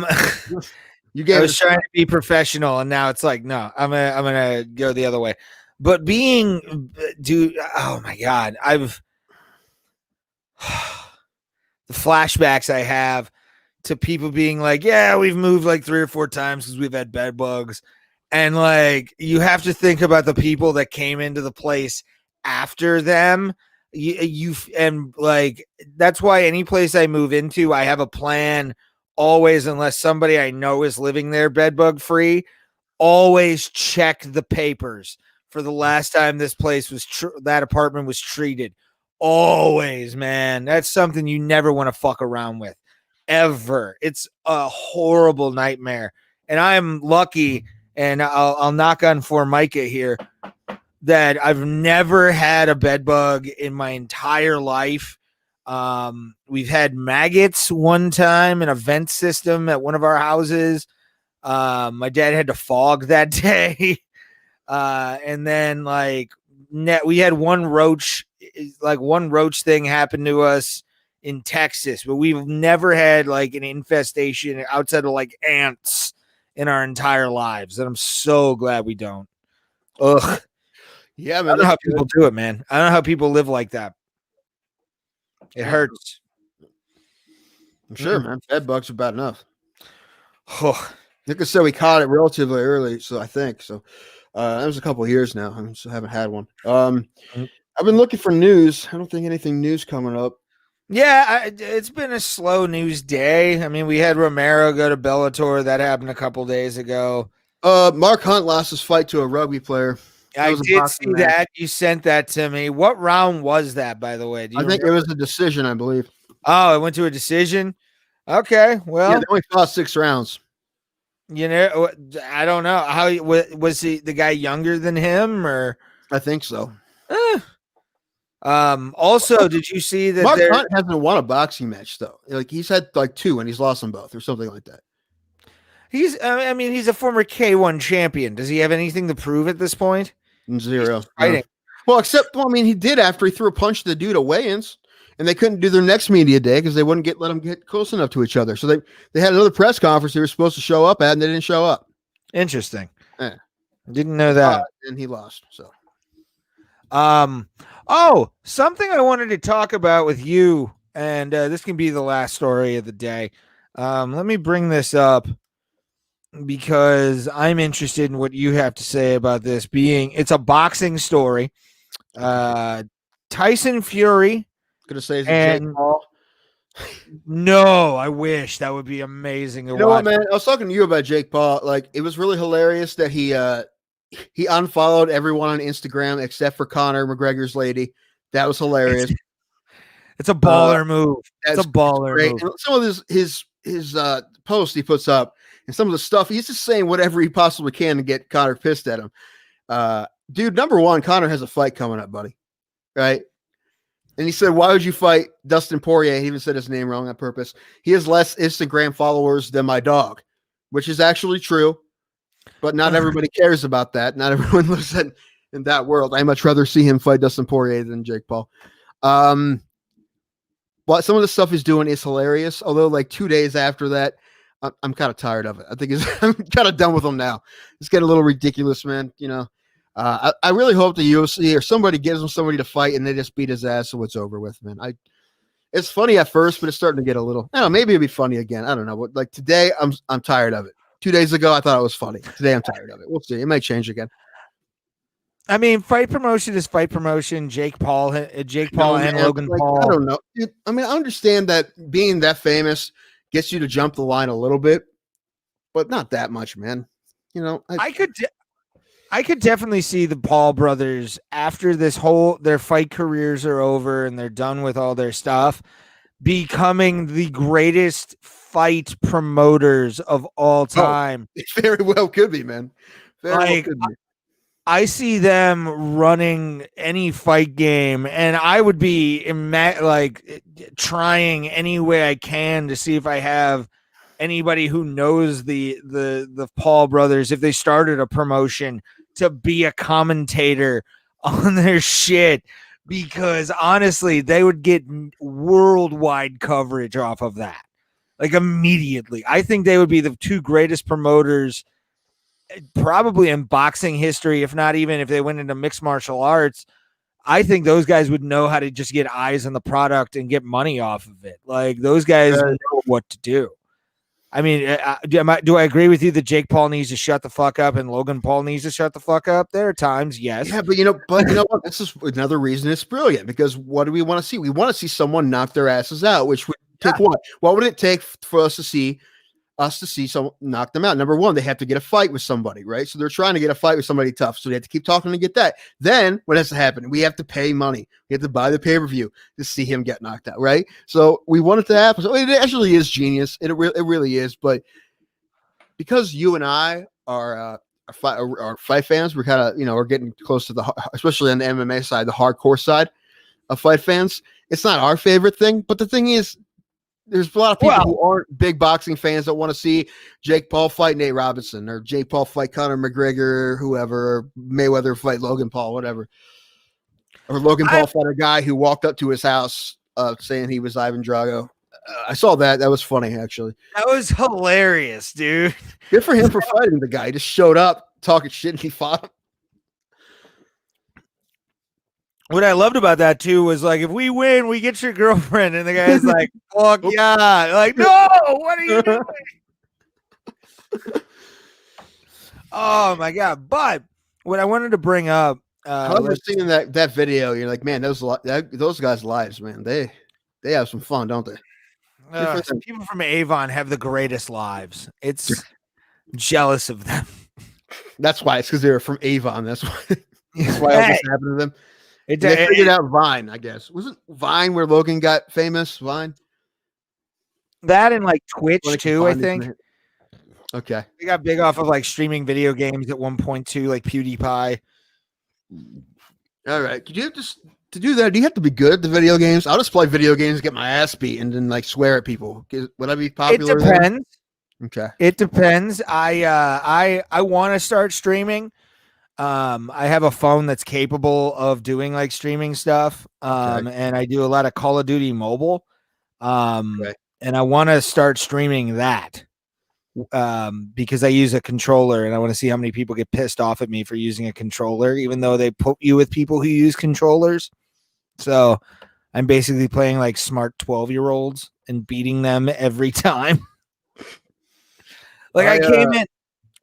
was trying to be professional, and now it's like, no, I'm gonna go the other way. But dude, oh my god, the flashbacks I have to people being like, yeah, we've moved like 3 or 4 times because we've had bed bugs. And like, you have to think about the people that came into the place after them. And like, that's why any place I move into, I have a plan always, unless somebody I know is living there bed bug free, always check the papers for the last time this place was that apartment was treated. Always, man. That's something you never want to fuck around with ever. It's a horrible nightmare. And I'm lucky, and I'll knock on Formica here, that I've never had a bed bug in my entire life. We've had maggots one time in a vent system at one of our houses. My dad had to fog that day. And then like we had one roach thing happen to us in Texas, but we've never had like an infestation outside of like ants in our entire lives. And I'm so glad we don't. Ugh. Yeah, man. I don't know how people do it, man. I don't know how people live like that. It hurts. I'm sure, man. Bed bugs are bad enough. Oh. Like I said, we caught it relatively early, so I think so. That was a couple of years now. I still haven't had one. I've been looking for news. I don't think anything news coming up. Yeah, it's been a slow news day. I mean, we had Romero go to Bellator. That happened a couple days ago. Mark Hunt lost his fight to a rugby player. I did see that. You sent that to me. What round was that, by the way? I think it was a decision, I believe. Oh, it went to a decision? Okay, well. Yeah, they only fought 6 rounds. You know, I don't know. How was he the guy younger than him, or? I think so. Also, did you see that Mark Hunt hasn't won a boxing match, though? Like, he's had like 2 and he's lost them both or something like that. He's a former K1 champion. Does he have anything to prove at this point? 0. No. Well, he did after he threw a punch to the dude at weigh-ins, and they couldn't do their next media day because they wouldn't let them get close enough to each other. So they had another press conference they were supposed to show up at, and they didn't show up. Interesting. Yeah. Didn't know that. And he lost. So, something I wanted to talk about with you, and this can be the last story of the day. Let me bring this up, because I'm interested in what you have to say about this. It's a boxing story. Tyson Fury. Gonna say is it Jake Paul? No, I wish. That would be amazing to watch. What, man? I was talking to you about Jake Paul. Like, it was really hilarious that he unfollowed everyone on Instagram except for Conor McGregor's lady. That was hilarious. It's a baller move. It's a baller move. And some of his posts he puts up, and some of the stuff, he's just saying whatever he possibly can to get Conor pissed at him. Dude, number one, Conor has a fight coming up, buddy. Right? And he said, why would you fight Dustin Poirier? He even said his name wrong on purpose. He has less Instagram followers than my dog, which is actually true. But not everybody cares about that. Not everyone lives in that world. I'd much rather see him fight Dustin Poirier than Jake Paul. But some of the stuff he's doing is hilarious. Although, like 2 days after that, I'm kind of tired of it. I think I'm kind of done with him now. It's getting a little ridiculous, man. You know, I really hope the UFC or somebody gives him somebody to fight and they just beat his ass so it's over with, man. It's funny at first, but it's starting to get a little. I don't know. Maybe it'll be funny again. I don't know. But like today, I'm tired of it. 2 days ago, I thought it was funny. Today, I'm tired of it. We'll see. It might change again. I mean, fight promotion is fight promotion. Jake Paul and Logan Paul. I don't know. I mean, I understand that being that famous gets you to jump the line a little bit, but not that much, man. You know, I could definitely see the Paul brothers after their fight careers are over and they're done with all their stuff, becoming the greatest fight promoters of all time. It very well could be, man. Very well Like could be. I see them running any fight game, and I would be trying any way I can to see if I have anybody who knows the Paul brothers, if they started a promotion, to be a commentator on their shit, because honestly, they would get worldwide coverage off of that, like immediately. I think they would be the two greatest promoters probably in boxing history, if not even if they went into mixed martial arts. I think those guys would know how to just get eyes on the product and get money off of it. Like those guys know what to do. I mean, do I agree with you that Jake Paul needs to shut the fuck up and Logan Paul needs to shut the fuck up? There are times, yes. Yeah, but you know what? This is another reason it's brilliant, because what do we want to see? We want to see someone knock their asses out, which would take what? What would it take for us to see someone knock them out? Number one, they have to get a fight with somebody, right? So they're trying to get a fight with somebody tough. So they have to keep talking to get that. Then what has to happen? We have to pay money. We have to buy the pay-per-view to see him get knocked out, right? So we want it to happen. So it actually is genius. It really is. But because you and I are fight fans, we're kind of, we're getting close to especially on the MMA side, the hardcore side of fight fans. It's not our favorite thing, but the thing is, there's a lot of people who aren't big boxing fans that want to see Jake Paul fight Nate Robinson, or Jake Paul fight Conor McGregor, or whoever, or Mayweather fight Logan Paul, whatever. Or Logan Paul fight a guy who walked up to his house saying he was Ivan Drago. I saw that. That was funny, actually. That was hilarious, dude. Good for him for fighting the guy. He just showed up talking shit and he fought him. What I loved about that too was like, if we win, we get your girlfriend, and the guy's like, "Fuck yeah!" Like, no, what are you doing? Oh my god! But what I wanted to bring up, I was seeing that video. You're like, man, those guys' lives, man. They have some fun, don't they? People from Avon have the greatest lives. It's jealous of them. That's why. It's because they were from Avon. That's why. That's why all this happened to them. They figured out Vine, I guess. Wasn't Vine where Logan got famous? Vine? That and like Twitch too, I think. Okay. They got big off of like streaming video games at one point too, like PewDiePie. All right. Could you just to do that? Do you have to be good at the video games? I'll just play video games, get my ass beat, and then like swear at people. Would I be popular? It depends. Okay. It depends. I want to start streaming. I have a phone that's capable of doing like streaming stuff. And I do a lot of Call of Duty mobile. And I want to start streaming that. Because I use a controller and I want to see how many people get pissed off at me for using a controller, even though they put you with people who use controllers. So I'm basically playing like smart 12-year-olds and beating them every time. Like I came in,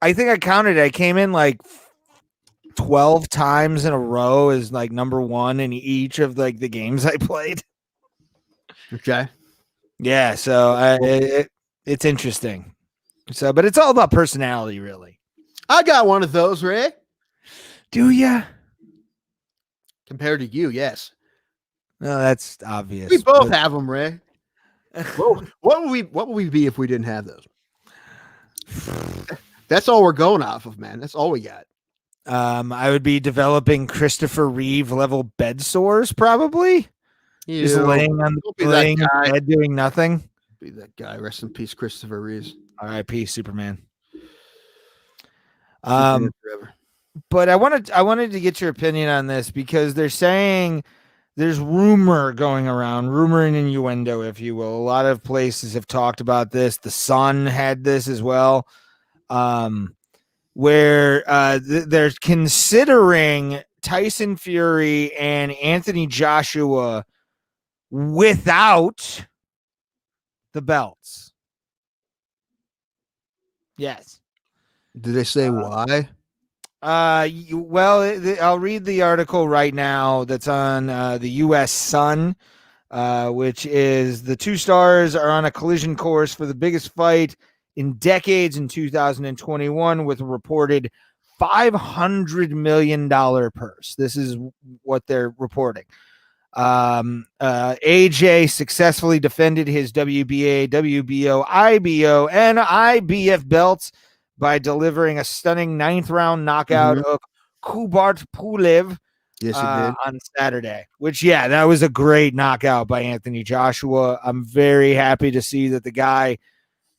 I think I counted it. I came in like 12 times in a row as like number one in each of like the games I played. Okay. Yeah. So it's interesting. So, but it's all about personality, really. I got one of those, Ray. Do ya? Compared to you, yes. No, that's obvious. We both have them, Ray. Well, what would we be if we didn't have those? That's all we're going off of, man. That's all we got. I would be developing Christopher Reeve level bed sores, probably. Just laying in bed doing nothing. Be that guy. Rest in peace, Christopher Reeves. R.I.P. Superman. But I wanted to get your opinion on this, because they're saying there's rumor going around, rumor and innuendo, if you will. A lot of places have talked about this. The Sun had this as well, where they're considering Tyson Fury and Anthony Joshua without the belts. Yes. Did they say why? I'll read the article right now that's on the U.S. Sun. which is the two stars are on a collision course for the biggest fight in decades in 2021 with a reported $500 million purse. This is what they're reporting. AJ successfully defended his WBA, WBO, IBO, and IBF belts by delivering a stunning 9th round knockout of Kubart Pulev on Saturday, which, yeah, that was a great knockout by Anthony Joshua. I'm very happy to see that the guy,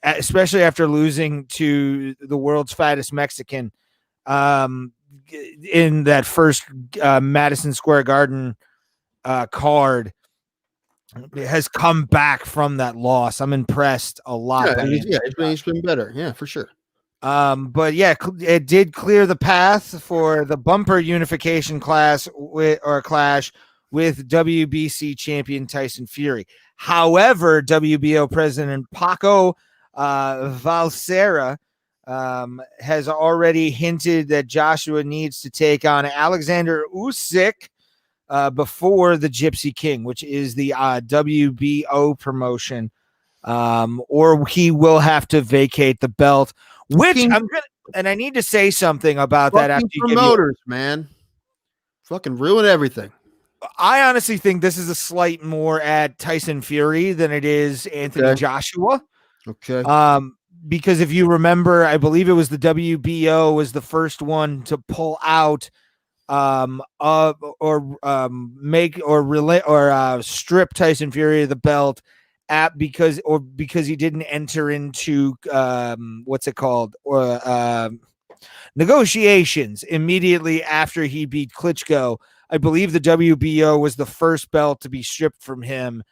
especially after losing to the world's fattest Mexican in that first Madison Square Garden card, has come back from that loss. I'm impressed a lot. He's been better. Yeah, for sure. But yeah, it did clear the path for the bumper unification clash with WBC champion Tyson Fury. However, WBO president Paco Valsera has already hinted that Joshua needs to take on Alexander Usyk before the Gypsy King, which is the WBO promotion, or he will have to vacate the belt. Which I need to say something about that after you promoters, man, fucking ruin everything. I honestly think this is a slight more at Tyson Fury than it is Anthony Joshua. Okay. Because if you remember, I believe it was the WBO was the first one to pull out strip Tyson Fury of the belt because he didn't enter into negotiations immediately after he beat Klitschko. I believe the WBO was the first belt to be stripped from him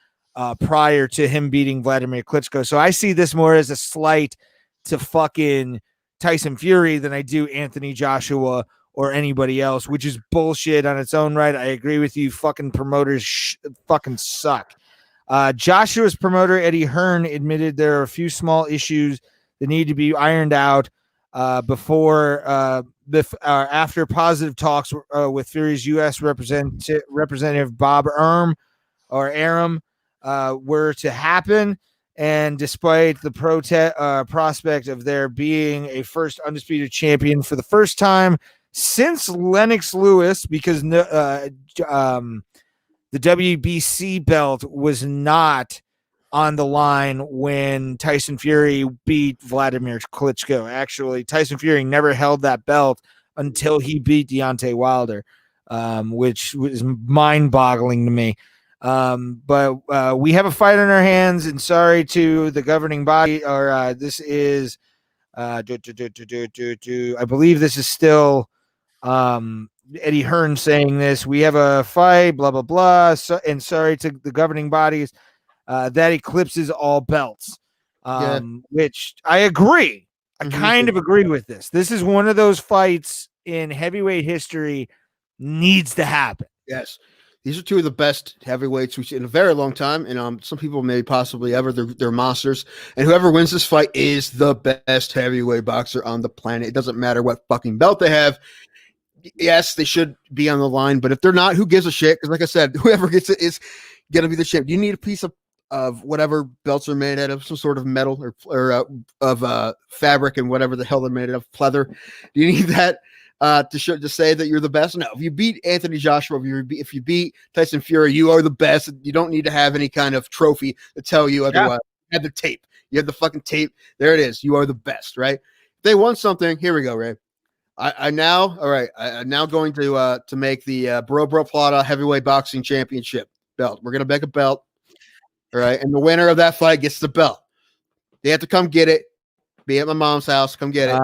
prior to him beating Vladimir Klitschko. So I see this more as a slight to fucking Tyson Fury than I do Anthony Joshua or anybody else, which is bullshit on its own right. I agree with you. Fucking promoters fucking suck. Joshua's promoter, Eddie Hearn, admitted there are a few small issues that need to be ironed out after positive talks with Fury's U.S. representative Bob Arum were to happen. And despite the prospect of there being a first undisputed champion for the first time since Lennox Lewis, because the WBC belt was not on the line when Tyson Fury beat Vladimir Klitschko. Actually, Tyson Fury never held that belt until he beat Deontay Wilder, which was mind-boggling to me. But we have a fight on our hands, and sorry to the governing body, or this is I believe this is still Eddie Hearn saying this. We have a fight, blah, blah, blah. And sorry to the governing bodies. That eclipses all belts, which I agree. I kind of agree with this. This is one of those fights in heavyweight history needs to happen. Yes. These are two of the best heavyweights we've seen in a very long time. And some people may possibly ever, they're monsters. And whoever wins this fight is the best heavyweight boxer on the planet. It doesn't matter what fucking belt they have. Yes, they should be on the line, but if they're not, who gives a shit? Because like I said, whoever gets it is going to be the champ. You need a piece of whatever belts are made out of, some sort of metal or of fabric and whatever the hell they're made out of, pleather. Do you need that to say that you're the best? No. If you beat Anthony Joshua, if you beat Tyson Fury, you are the best. You don't need to have any kind of trophy to tell you otherwise. You have the tape. You have the fucking tape. There it is. You are the best, right? If they want something, here we go, Ray. I'm now going to make the Bro Plata Heavyweight Boxing Championship belt. We're gonna make a belt, all right, and the winner of that fight gets the belt. They have to come get it. Be at my mom's house. Come get it.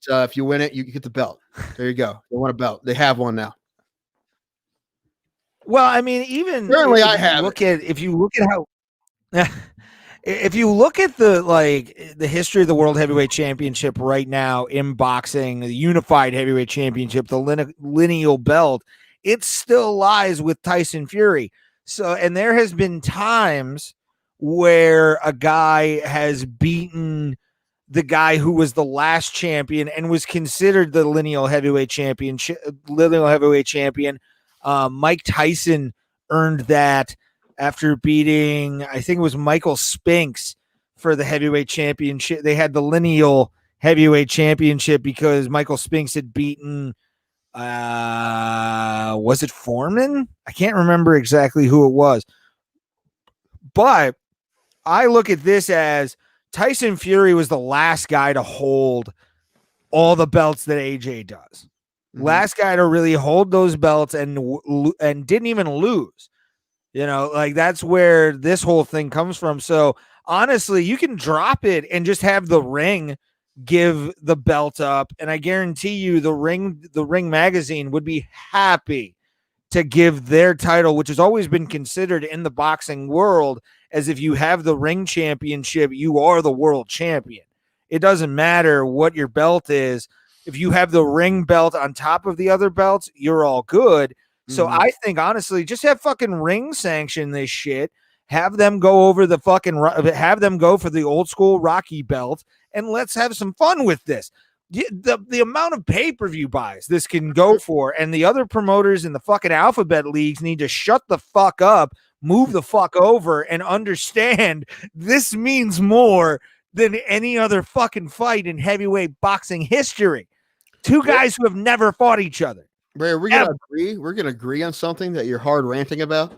If you win it, you get the belt. There you go. They want a belt. They have one now. Well, I mean, even currently, if you look at how. If you look at the history of the World Heavyweight Championship right now in boxing, the Unified Heavyweight Championship, the lineal belt, it still lies with Tyson Fury. So, and there has been times where a guy has beaten the guy who was the last champion and was considered the lineal heavyweight champion. Mike Tyson earned that after beating, I think it was Michael Spinks for the heavyweight championship. They had the lineal heavyweight championship because Michael Spinks had beaten, was it Foreman? I can't remember exactly who it was. But I look at this as Tyson Fury was the last guy to hold all the belts that AJ does. Mm-hmm. Last guy to really hold those belts and didn't even lose. You know, like that's where this whole thing comes from. So honestly, you can drop it and just have the Ring give the belt up, and I guarantee you the Ring magazine would be happy to give their title, which has always been considered in the boxing world as if you have the Ring championship, you are the world champion. It doesn't matter what your belt is. If you have the Ring belt on top of the other belts, you're all good. So I think, honestly, just have fucking Ring sanction this shit. Have them go over the fucking, have them go for the old school Rocky belt, and let's have some fun with this. The amount of pay-per-view buys this can go for, and the other promoters in the fucking alphabet leagues need to shut the fuck up, move the fuck over, and understand this means more than any other fucking fight in heavyweight boxing history. Two guys who have never fought each other. Ray, we're gonna agree. We're gonna agree on something that you're hard ranting about.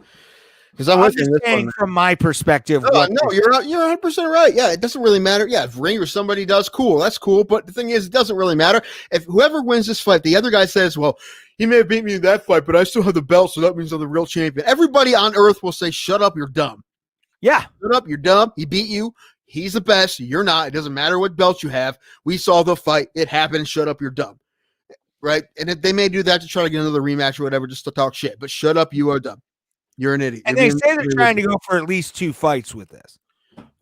Because I'm just saying from my perspective. No, you're 100% right. Yeah, it doesn't really matter. Yeah, if Ring or somebody does, cool, that's cool. But the thing is, it doesn't really matter. If whoever wins this fight, the other guy says, well, he may have beat me in that fight, but I still have the belt, so that means I'm the real champion. Everybody on earth will say, shut up, you're dumb. Yeah. Shut up, you're dumb. He beat you. He's the best. You're not. It doesn't matter what belt you have. We saw the fight. It happened. Shut up, you're dumb. Right? And they may do that to try to get another rematch or whatever, just to talk shit. But shut up, you are dumb. You're an idiot. And they say they're trying to go for at least 2 fights with this.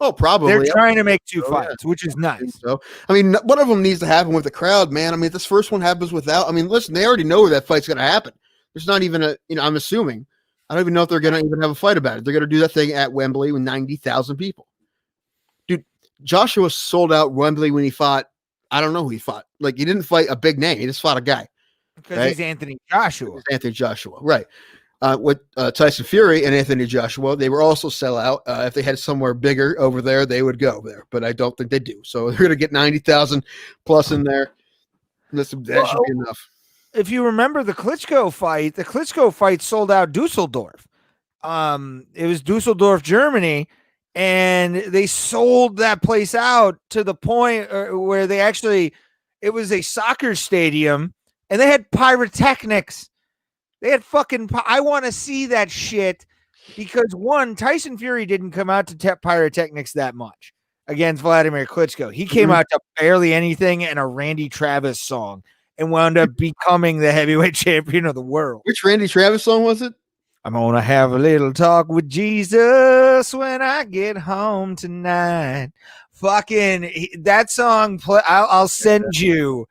Oh, probably. They're trying to make 2 fights, which is nice. So, I mean, one of them needs to happen with the crowd, man. I mean, this first one happens without. I mean, listen, they already know that fight's going to happen. There's not even a, I'm assuming. I don't even know if they're going to even have a fight about it. They're going to do that thing at Wembley with 90,000 people. Dude, Joshua sold out Wembley when he fought. I don't know who he fought. Like, he didn't fight a big name. He just fought a guy. Because he's Anthony Joshua. He's Anthony Joshua, right. With Tyson Fury and Anthony Joshua, they were also sell out. If they had somewhere bigger over there, they would go there, but I don't think they do. So they're going to get 90,000 plus in there. That should be enough. If you remember the Klitschko fight sold out Dusseldorf. It was Dusseldorf, Germany, and they sold that place out to the point where they actually, it was a soccer stadium, and they had pyrotechnics. They had fucking, I want to see that shit because one, Tyson Fury didn't come out to pyrotechnics that much against Vladimir Klitschko. He came out to barely anything and a Randy Travis song and wound up becoming the heavyweight champion of the world. Which Randy Travis song was it? I'm going to have a little talk with Jesus when I get home tonight. Fucking that song. I'll send you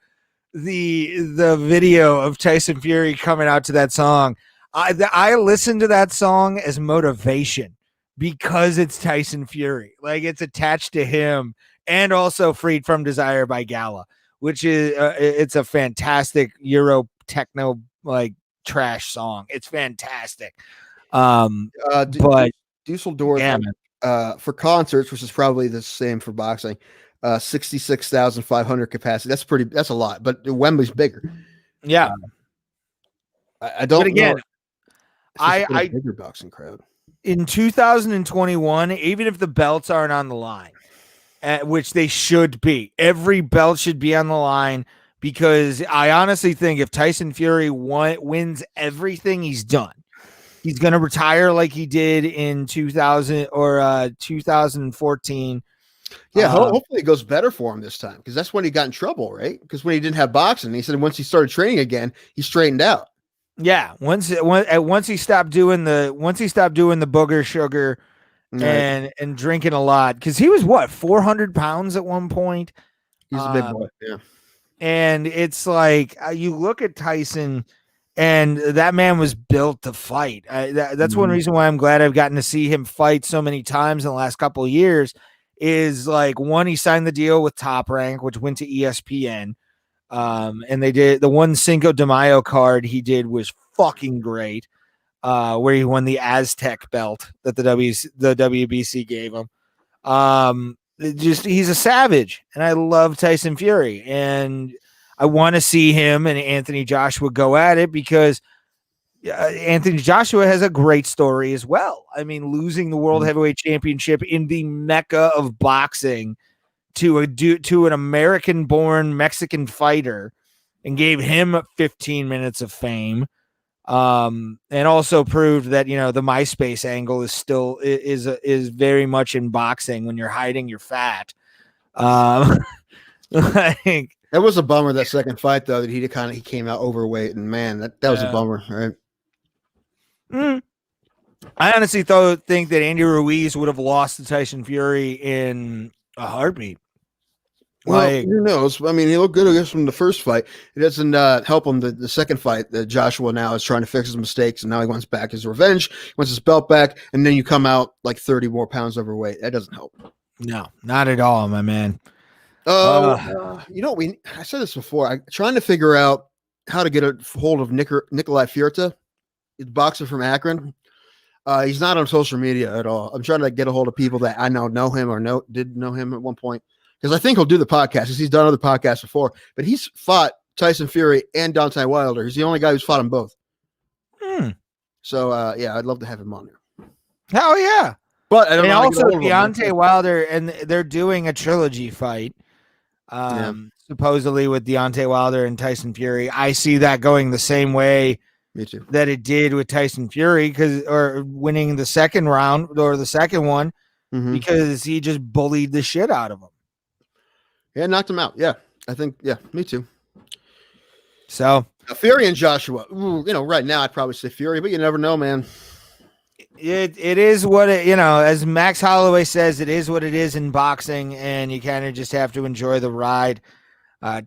the video of Tyson Fury coming out to that song. I listen to that song as motivation because it's Tyson Fury. Like, it's attached to him, and also Freed from Desire by Gala, which is it's a fantastic Euro techno like trash song. It's fantastic. But Dusseldorf, for concerts, which is probably the same for boxing, 66,500 capacity. That's a lot, but Wembley's bigger. Yeah. I don't. But again, I bigger boxing crowd in 2021. Even if the belts aren't on the line, which they should be, every belt should be on the line, because I honestly think if Tyson Fury wins everything, he's done. He's going to retire like he did in 2000 or 2014. Yeah, hopefully it goes better for him this time, because that's when he got in trouble, right? Because when he didn't have boxing, he said once he started training again, he straightened out. Yeah, once he stopped doing the booger sugar and drinking a lot, because he was 400 pounds at one point. He's a big boy, yeah. And it's like you look at Tyson, and that man was built to fight. That's one reason why I'm glad I've gotten to see him fight so many times in the last couple of years. Is like, one, he signed the deal with Top Rank, which went to ESPN. And they did the one Cinco de Mayo card he did was fucking great. where he won the Aztec belt that the WBC gave him. He's a savage, and I love Tyson Fury, and I want to see him and Anthony Joshua go at it because Anthony Joshua has a great story as well. I mean, losing the World Heavyweight Championship in the mecca of boxing to an American-born Mexican fighter and gave him 15 minutes of fame. And also proved that, the MySpace angle is still is very much in boxing when you're hiding your fat. Like, that was a bummer, that second fight, though, that he came out overweight, and man, that was a bummer, right? I honestly think that Andy Ruiz would have lost to Tyson Fury in a heartbeat. Well, who knows? I mean, he looked good against him in the first fight. It doesn't help him the second fight that Joshua now is trying to fix his mistakes, and now he wants back his revenge, he wants his belt back, and then you come out like 30 more pounds overweight. That doesn't help. No, not at all, my man. I said this before. I'm trying to figure out how to get a hold of Nikolai Fierta, the boxer from Akron. He's not on social media at all. I'm trying to get a hold of people that I know him or did know him at one point. Because I think he'll do the podcast, because he's done other podcasts before. But he's fought Tyson Fury and Deontay Wilder. He's the only guy who's fought them both. So, I'd love to have him on there. Hell yeah. But I don't know. Also, Deontay Wilder, and they're doing a trilogy fight, supposedly with Deontay Wilder and Tyson Fury. I see that going the same way Me too. that it did with Tyson Fury, or winning the second round or the second one, because he just bullied the shit out of him. Yeah, knocked him out. Yeah, I think. Yeah, me too. So Fury and Joshua. Ooh, right now I'd probably say Fury, but you never know, man. It is what as Max Holloway says, it is what it is in boxing, and you kind of just have to enjoy the ride.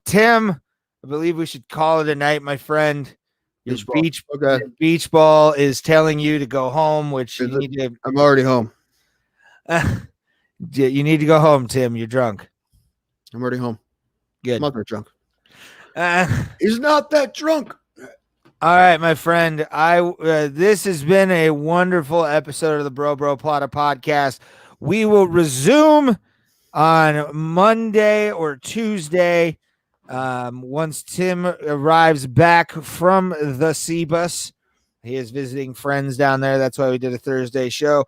Tim, I believe we should call it a night, my friend. Your beach ball is telling you to go home, which you need to. I'm already home. You need to go home, Tim. You're drunk. I'm already home. Good. I'm not that drunk. He's not that drunk. All right, my friend. This has been a wonderful episode of the Bro Plata podcast. We will resume on Monday or Tuesday once Tim arrives back from the Cebus. He is visiting friends down there. That's why we did a Thursday show.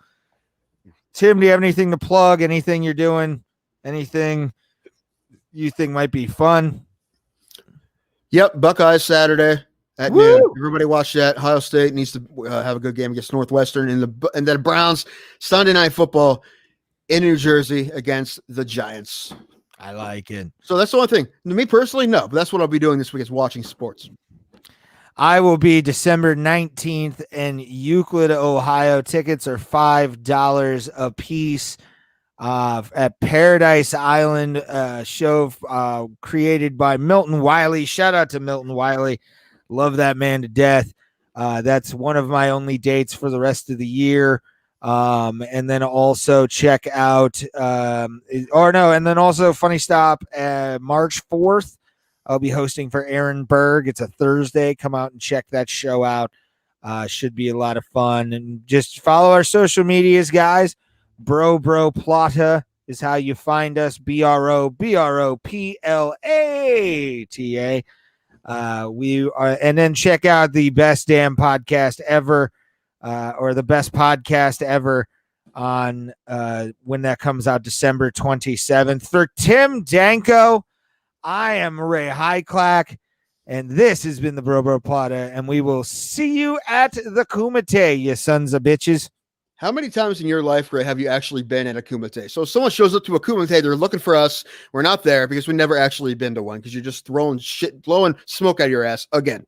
Tim, do you have anything to plug? Anything you're doing? Anything you think might be fun? Yep, Buckeyes Saturday at noon. Everybody watch that. Ohio State needs to have a good game against Northwestern, and then Browns Sunday Night Football in New Jersey against the Giants. I like it. So that's the one thing. Me personally, no, but that's what I'll be doing this week is watching sports. I will be December 19th in Euclid, Ohio. Tickets are $5 a piece. At Paradise Island, show created by Milton Wiley. Shout out to Milton Wiley. Love that man to death. That's one of my only dates for the rest of the year. And then also check out, and then also Funny Stop, March 4th. I'll be hosting for Aaron Berg. It's a Thursday. Come out and check that show out. Should be a lot of fun. And just follow our social medias, guys. Bro Plata is how you find us. BROPLATA. We are, and then check out the best damn podcast ever, or the best podcast ever on when that comes out, December 27th. For Tim Danko, I am Ray Highclack, and this has been the Bro Plata, and we will see you at the Kumite, you sons of bitches. How many times in your life, Ray, have you actually been at a Kumite? So if someone shows up to a Kumite, they're looking for us. We're not there because we've never actually been to one because you're just blowing smoke out of your ass again.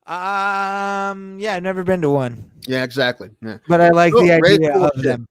Yeah, I've never been to one. Yeah, exactly. Yeah. But I like the idea of them.